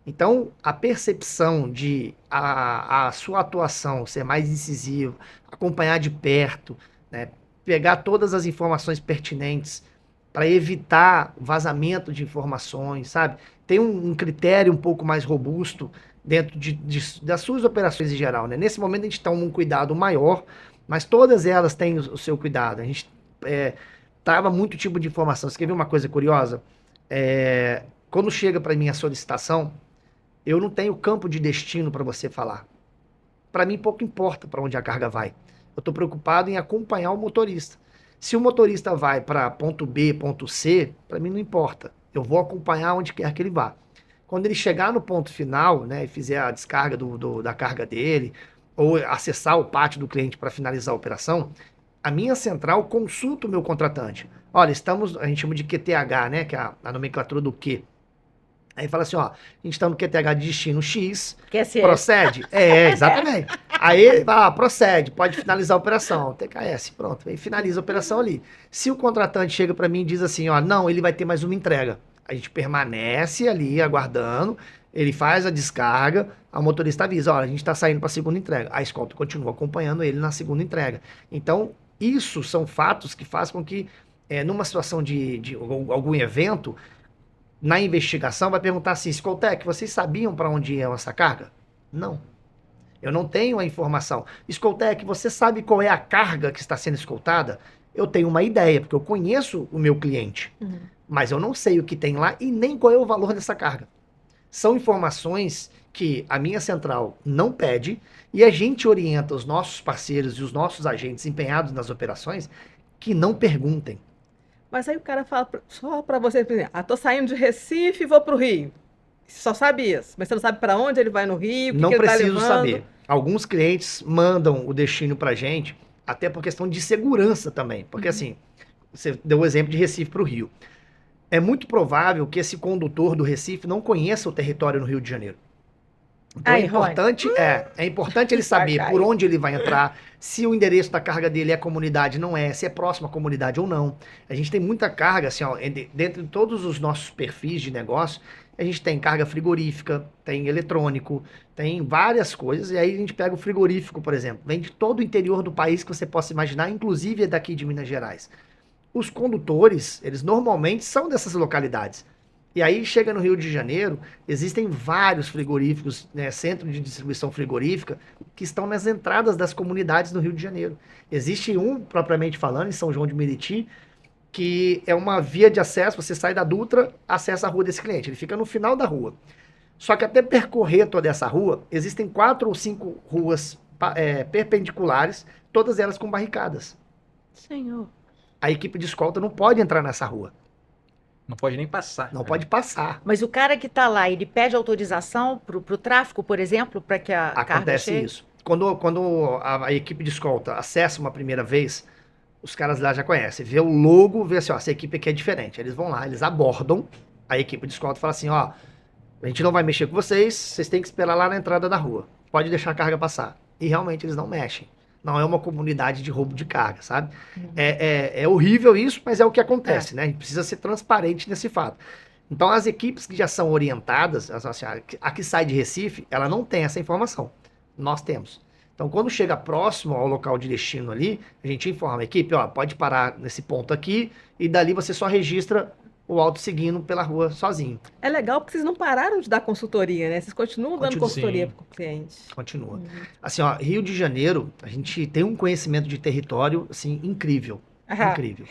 Então, a percepção de a sua atuação ser mais incisiva, acompanhar de perto, né, pegar todas as informações pertinentes para evitar vazamento de informações, sabe? Tem um critério um pouco mais robusto dentro das suas operações em geral, né? Nesse momento a gente toma um cuidado maior, mas todas elas têm o seu cuidado. A gente trava muito tipo de informação. Você quer ver uma coisa curiosa? Quando chega para mim a solicitação, eu não tenho campo de destino para você falar. Para mim, pouco importa para onde a carga vai. Eu estou preocupado em acompanhar o motorista. Se o motorista vai para ponto B, ponto C, para mim não importa. Eu vou acompanhar onde quer que ele vá. Quando ele chegar no ponto final, né, e fizer a descarga da carga dele, ou acessar o pátio do cliente para finalizar a operação, a minha central consulta o meu contratante. Olha, a gente chama de QTH, né, que é a nomenclatura do Q. Aí fala assim, ó, a gente está no QTH de destino X, QSS. procede? Exatamente. Aí ele fala, procede, pode finalizar a operação, TKS, pronto, aí finaliza a operação ali. Se o contratante chega para mim e diz assim, ó, não, ele vai ter mais uma entrega, a gente permanece ali aguardando, ele faz a descarga, a motorista avisa, olha, a gente está saindo para a segunda entrega, a escolta continua acompanhando ele na segunda entrega. Então, isso são fatos que fazem com que, numa situação de algum evento, na investigação, vai perguntar assim, Escoltec, vocês sabiam para onde ia essa carga? Não. Eu não tenho a informação. Escoltec, você sabe qual é a carga que está sendo escoltada? Eu tenho uma ideia, porque eu conheço o meu cliente. Mas eu não sei o que tem lá e nem qual é o valor dessa carga. São informações que a minha central não pede e a gente orienta os nossos parceiros e os nossos agentes empenhados nas operações que não perguntem. Mas aí o cara fala só para você, por exemplo, tô saindo de Recife e vou para o Rio. Você só sabe isso, mas você não sabe para onde ele vai no Rio, o que Não que ele tá preciso levando. saber. Alguns clientes mandam o destino pra gente, até por questão de segurança também. Porque assim, você deu o exemplo de Recife para o Rio. É muito provável que esse condutor do Recife não conheça o território no Rio de Janeiro. Então Aí, é importante ele saber por onde ele vai entrar, se o endereço da carga dele é comunidade, não é, se é próximo à comunidade ou não. A gente tem muita carga, assim, ó, dentro de todos os nossos perfis de negócio, a gente tem carga frigorífica, tem eletrônico, tem várias coisas, e aí a gente pega o frigorífico, por exemplo, vem de todo o interior do país que você possa imaginar, inclusive é daqui de Minas Gerais. Os condutores, eles normalmente são dessas localidades. E aí chega no Rio de Janeiro, existem vários frigoríficos, né, centro de distribuição frigorífica, que estão nas entradas das comunidades do Rio de Janeiro. Existe um, propriamente falando, em São João de Meriti, que é uma via de acesso, você sai da Dutra, acessa a rua desse cliente, ele fica no final da rua. Só que até percorrer toda essa rua, existem 4 ou 5 ruas perpendiculares, todas elas com barricadas. Senhor. A equipe de escolta não pode entrar nessa rua. Não pode nem passar. Não pode passar. Mas o cara que está lá, ele pede autorização para o tráfico, por exemplo, para que a carga Acontece chegue? isso. Quando a equipe de escolta acessa uma primeira vez, os caras lá já conhecem. Vê o logo, vê assim, ó, essa equipe aqui é diferente. Eles vão lá, eles abordam a equipe de escolta e falam assim, ó, a gente não vai mexer com vocês têm que esperar lá na entrada da rua. Pode deixar a carga passar. E realmente eles não mexem. Não é uma comunidade de roubo de carga, sabe? É horrível isso, mas é o que acontece, né? A gente precisa ser transparente nesse fato. Então, as equipes que já são orientadas, assim, a que sai de Recife, ela não tem essa informação. Nós temos. Então, quando chega próximo ao local de destino ali, a gente informa a equipe, ó, pode parar nesse ponto aqui, e dali você só registra o auto seguindo pela rua sozinho. É legal porque vocês não pararam de dar consultoria, né? Vocês continuam dando Continua, consultoria sim. para o cliente. Continua. Assim, ó, Rio de Janeiro, a gente tem um conhecimento de território, assim, incrível. Incrível.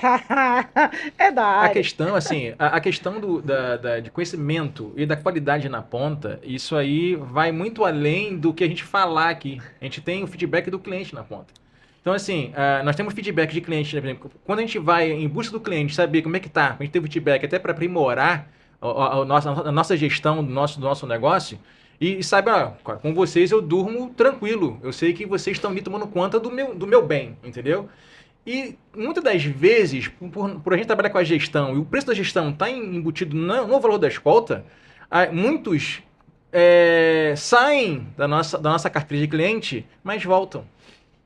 É da A área. questão, assim, a questão de conhecimento e da qualidade na ponta, isso aí vai muito além do que a gente falar aqui. A gente tem o feedback do cliente na ponta. Então, assim, nós temos feedback de cliente, né? Por exemplo, quando a gente vai em busca do cliente, saber como é que tá, a gente tem feedback até para aprimorar a nossa gestão do nosso negócio, e sabe, ó, com vocês eu durmo tranquilo, eu sei que vocês estão ali tomando conta do meu bem, entendeu? E muitas das vezes, por a gente trabalhar com a gestão e o preço da gestão está embutido no valor da escolta, muitos saem da nossa carteira de cliente, mas voltam.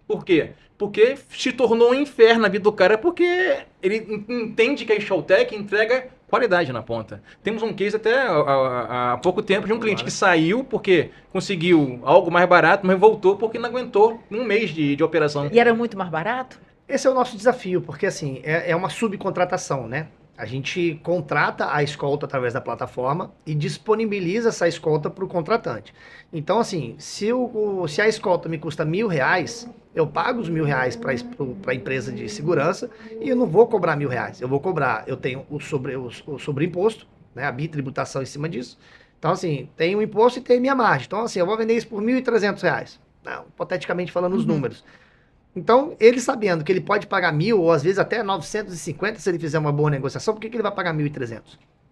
Por quê? Porque se tornou um inferno na vida do cara, porque ele entende que a Escoltec entrega qualidade na ponta. Temos um case até há pouco tempo de um cliente que saiu porque conseguiu algo mais barato, mas voltou porque não aguentou um mês de operação. E era muito mais barato? Esse é o nosso desafio, porque assim, é uma subcontratação, né? A gente contrata a escolta através da plataforma e disponibiliza essa escolta para o contratante. Então, assim, se a escolta me custa R$1.000, eu pago os R$1.000 para a empresa de segurança e eu não vou cobrar R$1.000. Eu vou cobrar, eu tenho o sobreimposto, né, a bitributação em cima disso. Então, assim, tem o imposto e tem minha margem. Então, assim, eu vou vender isso por R$1.300. Não, hipoteticamente falando os números. Então, ele sabendo que ele pode pagar 1.000 ou às vezes até 950 se ele fizer uma boa negociação, por que ele vai pagar 1.300?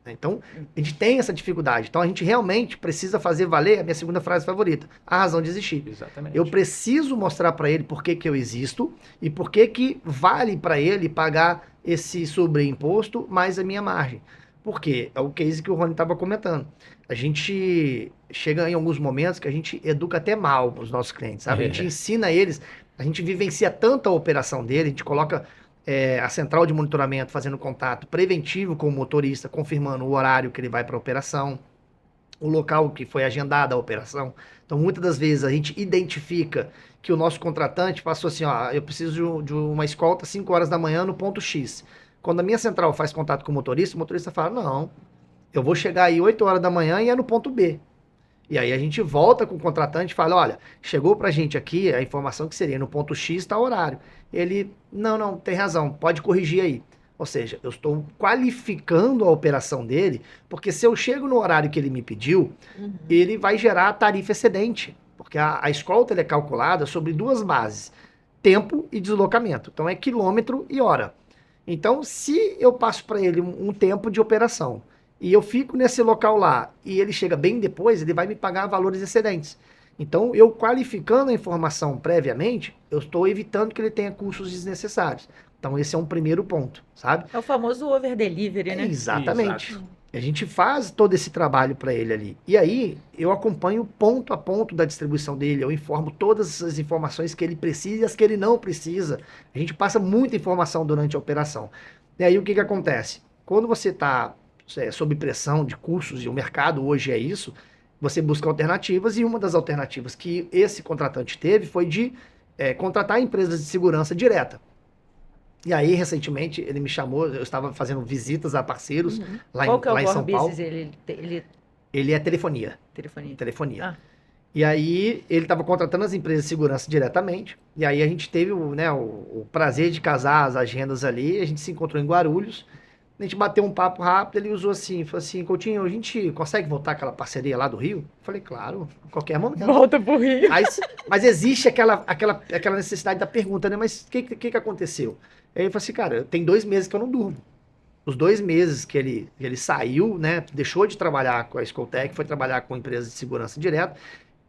né? Então, a gente tem essa dificuldade. Então, a gente realmente precisa fazer valer a minha segunda frase favorita, a razão de existir. Exatamente. Eu preciso mostrar para ele por que que eu existo e por que que vale para ele pagar esse sobreimposto mais a minha margem. Por quê? É o case que o Rony estava comentando. A gente chega em alguns momentos que a gente educa até mal os nossos clientes, sabe? A gente ensina eles, a gente vivencia tanto a operação dele, a gente coloca a central de monitoramento fazendo contato preventivo com o motorista, confirmando o horário que ele vai para a operação, o local que foi agendada a operação. Então, muitas das vezes a gente identifica que o nosso contratante passou assim, ó, eu preciso de uma escolta às 5 horas da manhã no ponto X. Quando a minha central faz contato com o motorista fala, não, eu vou chegar aí 8 horas da manhã e é no ponto B. E aí a gente volta com o contratante e fala, olha, chegou pra gente aqui a informação que seria no ponto X tá o horário. Ele, não, tem razão, pode corrigir aí. Ou seja, eu estou qualificando a operação dele, porque se eu chego no horário que ele me pediu, ele vai gerar tarifa excedente. Porque a escolta é calculada sobre duas bases, tempo e deslocamento. Então é quilômetro e hora. Então, se eu passo para ele um tempo de operação e eu fico nesse local lá e ele chega bem depois, ele vai me pagar valores excedentes. Então, eu qualificando a informação previamente, eu estou evitando que ele tenha custos desnecessários. Então, esse é um primeiro ponto, sabe? É o famoso over-delivery, né? Exatamente. Exato. A gente faz todo esse trabalho para ele ali. E aí, eu acompanho ponto a ponto da distribuição dele, eu informo todas as informações que ele precisa e as que ele não precisa. A gente passa muita informação durante a operação. E aí, o que acontece? Quando você está sob pressão de custos, e o mercado hoje é isso, você busca alternativas, e uma das alternativas que esse contratante teve foi de contratar empresas de segurança direta. E aí, recentemente, ele me chamou, eu estava fazendo visitas a parceiros lá Qual que é o em São core Paulo. business? Ele Ele é telefonia. telefonia. Ah. E aí, ele estava contratando as empresas de segurança diretamente. E aí, a gente teve o prazer de casar as agendas ali. A gente se encontrou em Guarulhos. A gente bateu um papo rápido. Ele usou assim, falou assim, Coutinho, a gente consegue voltar àquela parceria lá do Rio? Eu falei, claro, a qualquer momento. Volta pro Rio. Aí, mas existe aquela necessidade da pergunta, né? Mas o que aconteceu? Aí ele falou assim, cara, tem 2 meses que eu não durmo. Os 2 meses que ele saiu, né? Deixou de trabalhar com a Escoltec, foi trabalhar com empresas de segurança direta.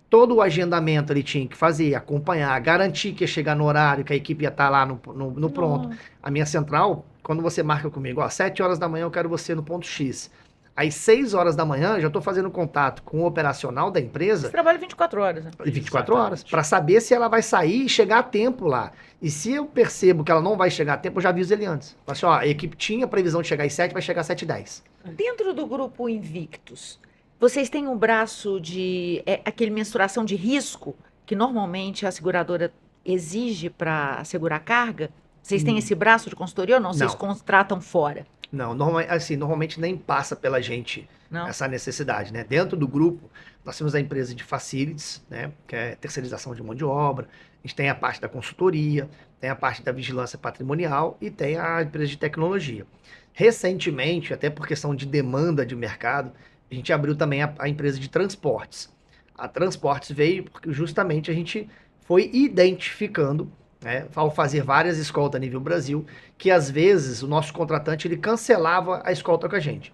Todo o agendamento ele tinha que fazer, acompanhar, garantir que ia chegar no horário, que a equipe ia estar lá no pronto. A minha central, quando você marca comigo, ó, 7 horas da manhã eu quero você no ponto X. Às 6 horas da manhã, já estou fazendo contato com o operacional da empresa. Você trabalha 24 horas, né? 24 horas, para saber se ela vai sair e chegar a tempo lá. E se eu percebo que ela não vai chegar a tempo, eu já aviso ele antes. Falo assim, ó, a equipe tinha previsão de chegar às 7, vai chegar às 7h10. Dentro do grupo Invictus, vocês têm um braço de aquele mensuração de risco que normalmente a seguradora exige para assegurar a carga? Vocês têm esse braço de consultoria ou não? Vocês contratam fora? Não, normalmente nem passa pela gente essa necessidade, né? Dentro do grupo, nós temos a empresa de facilities, né? Que é terceirização de mão de obra. A gente tem a parte da consultoria, tem a parte da vigilância patrimonial e tem a empresa de tecnologia. Recentemente, até por questão de demanda de mercado, a gente abriu também a empresa de transportes. A Transportes veio porque justamente a gente foi identificando, né, ao fazer várias escoltas a nível Brasil, que às vezes o nosso contratante ele cancelava a escolta com a gente.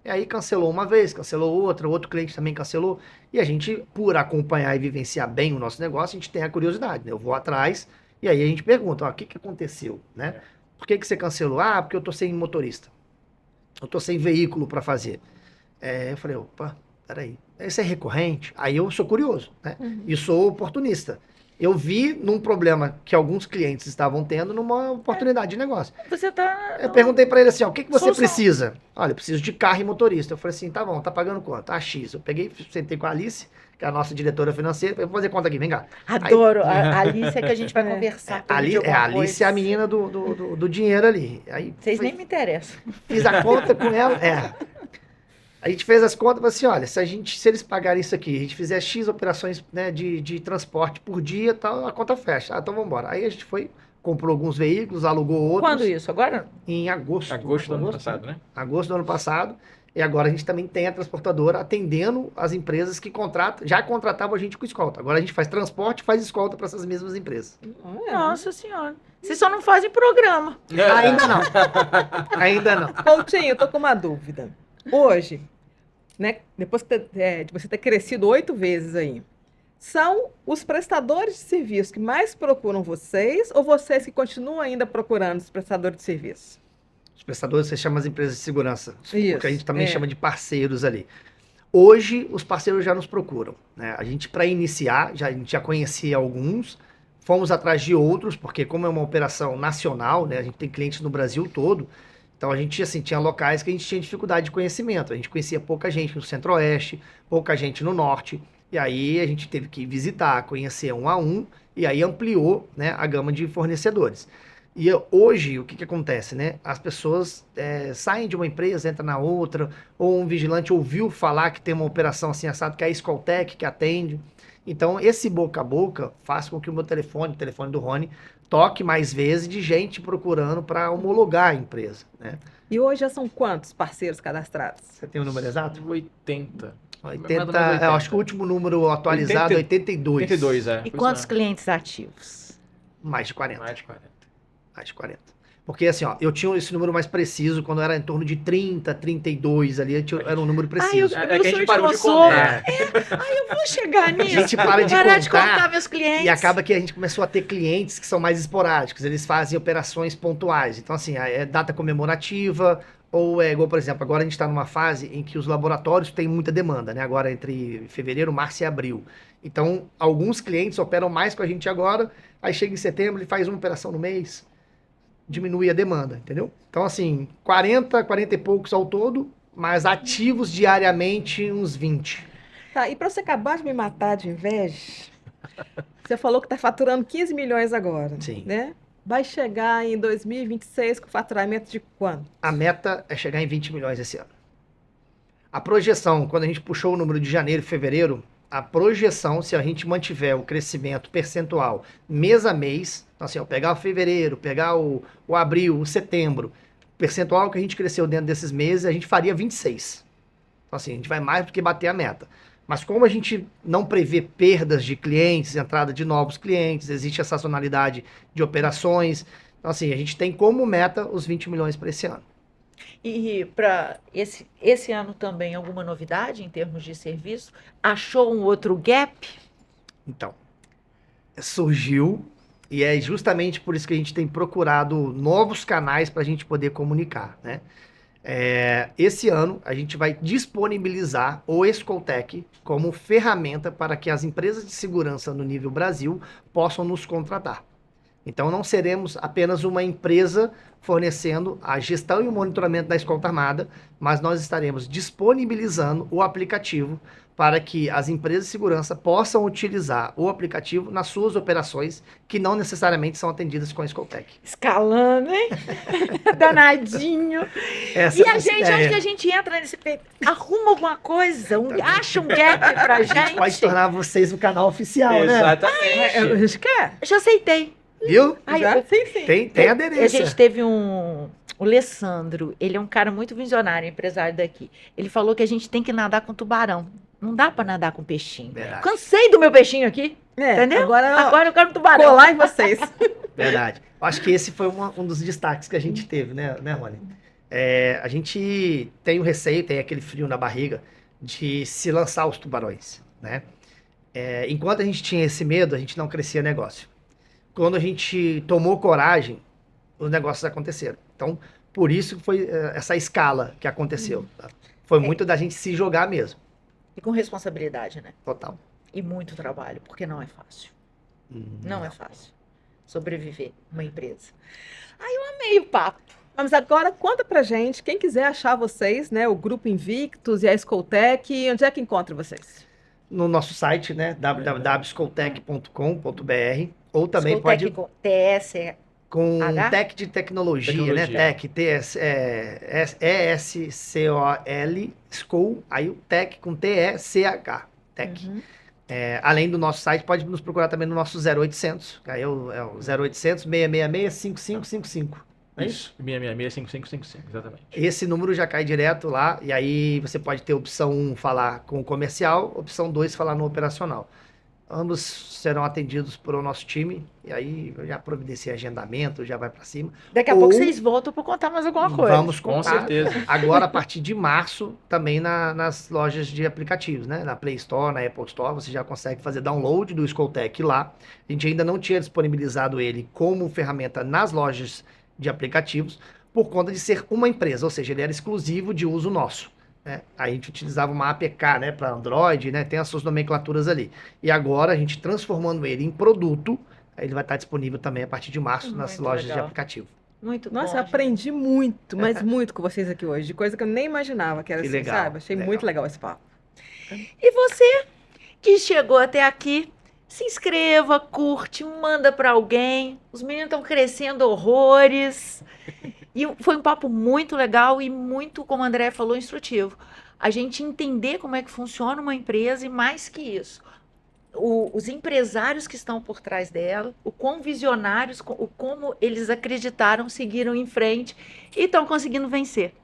E aí cancelou uma vez, cancelou outra, outro cliente também cancelou. E a gente, por acompanhar e vivenciar bem o nosso negócio, a gente tem a curiosidade, né? Eu vou atrás e aí a gente pergunta, ó, o que aconteceu, né? Por que você cancelou? Ah, porque eu tô sem motorista. Eu tô sem veículo para fazer. Eu falei, opa, peraí, isso é recorrente? Aí eu sou curioso, né? E sou oportunista. Eu vi num problema que alguns clientes estavam tendo numa oportunidade de negócio. Eu perguntei para ele assim, ó, o que você precisa? Olha, eu preciso de carro e motorista. Eu falei assim, tá bom, tá pagando quanto? Ah, X. Eu peguei, sentei com a Alice, que é a nossa diretora financeira, vou fazer conta aqui, vem cá. Adoro, a Alice é que a gente vai conversar. A Alice é a menina do dinheiro ali. Aí, vocês nem me interessam. Fiz a conta com ela, A gente fez as contas e falou assim, olha, se eles pagarem isso aqui, a gente fizer X operações, né, de transporte por dia, tal, a conta fecha. Então vamos embora. Aí a gente foi, comprou alguns veículos, alugou outros. Quando isso? Agora? Em agosto. Agosto do ano passado, né? Agosto do ano passado. E agora a gente também tem a transportadora atendendo as empresas que já contratavam a gente com escolta. Agora a gente faz transporte e faz escolta para essas mesmas empresas. Nossa Senhora. Vocês só não fazem programa. Ainda não. Ainda não. Coutinho, eu tô com uma dúvida. Hoje, né, depois de você ter crescido 8 vezes aí, são os prestadores de serviço que mais procuram vocês ou vocês que continuam ainda procurando os prestadores de serviço? Os prestadores, você chama as empresas de segurança, Isso, porque a gente também é. chama de parceiros ali. Hoje, os parceiros já nos procuram, né? A gente, para iniciar, a gente já conhecia alguns, fomos atrás de outros, porque como é uma operação nacional, né? A gente tem clientes no Brasil todo, então a gente, assim, tinha locais que a gente tinha dificuldade de conhecimento. A gente conhecia pouca gente no Centro-Oeste, pouca gente no Norte, e aí a gente teve que visitar, conhecer um a um, e aí ampliou, né, a gama de fornecedores. E hoje, o que que acontece, né? As pessoas saem de uma empresa, entram na outra, ou um vigilante ouviu falar que tem uma operação assim assado, que é a Escoltec que atende. Então, esse boca a boca faz com que o meu telefone, o telefone do Rony, toque mais vezes de gente procurando para homologar a empresa, né? E hoje já são quantos parceiros cadastrados? Você tem o número exato? 80. 80, Mais ou menos eu acho que o último número atualizado é 82. 82, é. E Foi quantos isso clientes ativos? Mais de 40. mesmo. Mais de 40. Mais de 40. Porque assim, ó, eu tinha esse número mais preciso quando era em torno de 30, 32 ali, era um número preciso. Ai, É que a gente parou de esforçou. contar. Eu vou chegar A nisso. gente para de Parar de contar contar meus clientes. e acaba que a gente começou a ter clientes que são mais esporádicos, eles fazem operações pontuais. Então, assim, é data comemorativa, ou igual, por exemplo, agora a gente está numa fase em que os laboratórios têm muita demanda, né? Agora entre fevereiro, março e abril. Então, alguns clientes operam mais com a gente agora, aí chega em setembro, ele faz uma operação no mês, diminui a demanda, entendeu? Então, assim, 40 e poucos ao todo, mas ativos diariamente uns 20. Tá, e para você acabar de me matar de inveja, você falou que está faturando 15 milhões agora, Sim. né? Vai chegar em 2026 com faturamento de quanto? A meta é chegar em 20 milhões esse ano. A projeção, quando a gente puxou o número de janeiro e fevereiro, a projeção, se a gente mantiver o crescimento percentual mês a mês, então assim, pegar o fevereiro, pegar o abril, o setembro, o percentual que a gente cresceu dentro desses meses, a gente faria 26. Então assim, a gente vai mais do que bater a meta. Mas como a gente não prevê perdas de clientes, entrada de novos clientes, existe a sazonalidade de operações, então assim, a gente tem como meta os 20 milhões para esse ano. E para esse ano também alguma novidade em termos de serviço? Achou um outro gap? Então, surgiu e é justamente por isso que a gente tem procurado novos canais para a gente poder comunicar, né? Esse ano a gente vai disponibilizar o Escoltec como ferramenta para que as empresas de segurança no nível Brasil possam nos contratar. Então não seremos apenas uma empresa fornecendo a gestão e o monitoramento da escolta armada, mas nós estaremos disponibilizando o aplicativo para que as empresas de segurança possam utilizar o aplicativo nas suas operações, que não necessariamente são atendidas com a Escoltec. Escalando, hein? Danadinho. Essa E é a nossa gente, ideia. onde que a gente entra nesse... Arruma alguma coisa, acha um gap pra A gente pode gente. tornar vocês o canal oficial, né? Exatamente. A gente quer? Já aceitei. Viu? Ai, Já? eu- Sim, sim. Tem A aderência. gente teve o Alessandro, ele é um cara muito visionário, empresário daqui. Ele falou que a gente tem que nadar com tubarão. Não dá pra nadar com peixinho. Verdade. Cansei do meu peixinho aqui, entendeu? Agora eu quero um tubarão. colar em vocês. Verdade. Eu acho que esse foi um dos destaques que a gente teve, né, Rony? A gente tem o receio, tem aquele frio na barriga de se lançar os tubarões, né? Enquanto a gente tinha esse medo, a gente não crescia negócio. Quando a gente tomou coragem, os negócios aconteceram. Então, por isso que foi essa escala que aconteceu. Tá? Foi muito da gente se jogar mesmo. E com responsabilidade, né? Total. E muito trabalho, porque não é fácil. Não é fácil sobreviver uma empresa. Ai, eu amei o papo. Mas agora conta pra gente, quem quiser achar vocês, né? O Grupo Invictus e a Escoltec, onde é que encontra vocês? No nosso site, né, www.escoltec.com.br, ou também Escoltec pode com TS. com H? Tech de tecnologia, né? Tech, ESCOL, School, aí o Tech com TECH, Tech. Uhum. Além do nosso site, pode nos procurar também no nosso 0800, que aí é o 0800 666 5555. É isso? Isso. 666-5555, exatamente. Esse número já cai direto lá, e aí você pode ter opção 1 falar com o comercial, opção 2 falar no operacional. ambos serão atendidos pelo nosso time, e aí eu já providenciei agendamento, já vai para cima. Daqui a pouco vocês voltam para contar mais alguma coisa. Vamos Com contar. certeza. Agora, a partir de março, também nas lojas de aplicativos, né? Na Play Store, na Apple Store, você já consegue fazer download do Skoltech lá. A gente ainda não tinha disponibilizado ele como ferramenta nas lojas de aplicativos, por conta de ser uma empresa, ou seja, ele era exclusivo de uso nosso. Né? A gente utilizava uma APK, né, para Android, né, tem as suas nomenclaturas ali. E agora a gente transformando ele em produto, ele vai estar disponível também a partir de março nas Muito lojas de legal. aplicativo. Muito Nossa, bom. eu aprendi muito, mas muito com vocês aqui hoje, de coisa que eu nem imaginava que era Que assim, legal, sabe? Achei legal. muito legal esse papo. E você que chegou até aqui, se inscreva, curte, manda para alguém. Os meninos estão crescendo horrores. E foi um papo muito legal e muito, como a André falou, instrutivo. A gente entender como é que funciona uma empresa e mais que isso, os empresários que estão por trás dela, o quão visionários, como eles acreditaram, seguiram em frente e estão conseguindo vencer.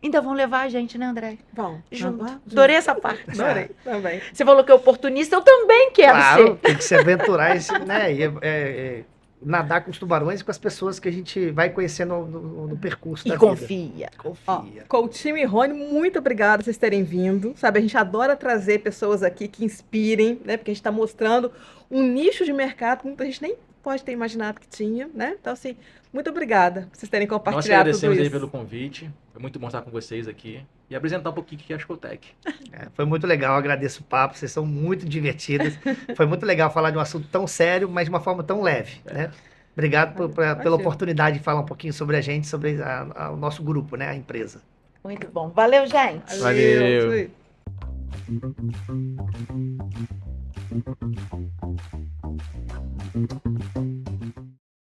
Ainda vão levar a gente, né, André? Bom, Junto. junto. Adorei essa parte. Adorei, também. Você falou que é oportunista, eu também quero Claro, ser. tem que se aventurar, né? E nadar com os tubarões e com as pessoas que a gente vai conhecendo no percurso E da confia. vida. Ó, Confia. Coutinho e Rony, muito obrigada por vocês terem vindo. Sabe, a gente adora trazer pessoas aqui que inspirem, né? Porque a gente está mostrando um nicho de mercado que muita gente nem pode ter imaginado que tinha, né? Então, assim, muito obrigada por vocês terem Nós que compartilhado tudo agradecemos aí isso. pelo convite. Foi muito bom estar com vocês aqui e apresentar um pouquinho o que é a Skoltech. Foi muito legal, agradeço o papo, vocês são muito divertidas. Foi muito legal falar de um assunto tão sério, mas de uma forma tão leve, né? Obrigado pela Imagina. oportunidade de falar um pouquinho sobre a gente, sobre o nosso grupo, né? A empresa. Muito bom. Valeu, gente. Valeu. Isso aí.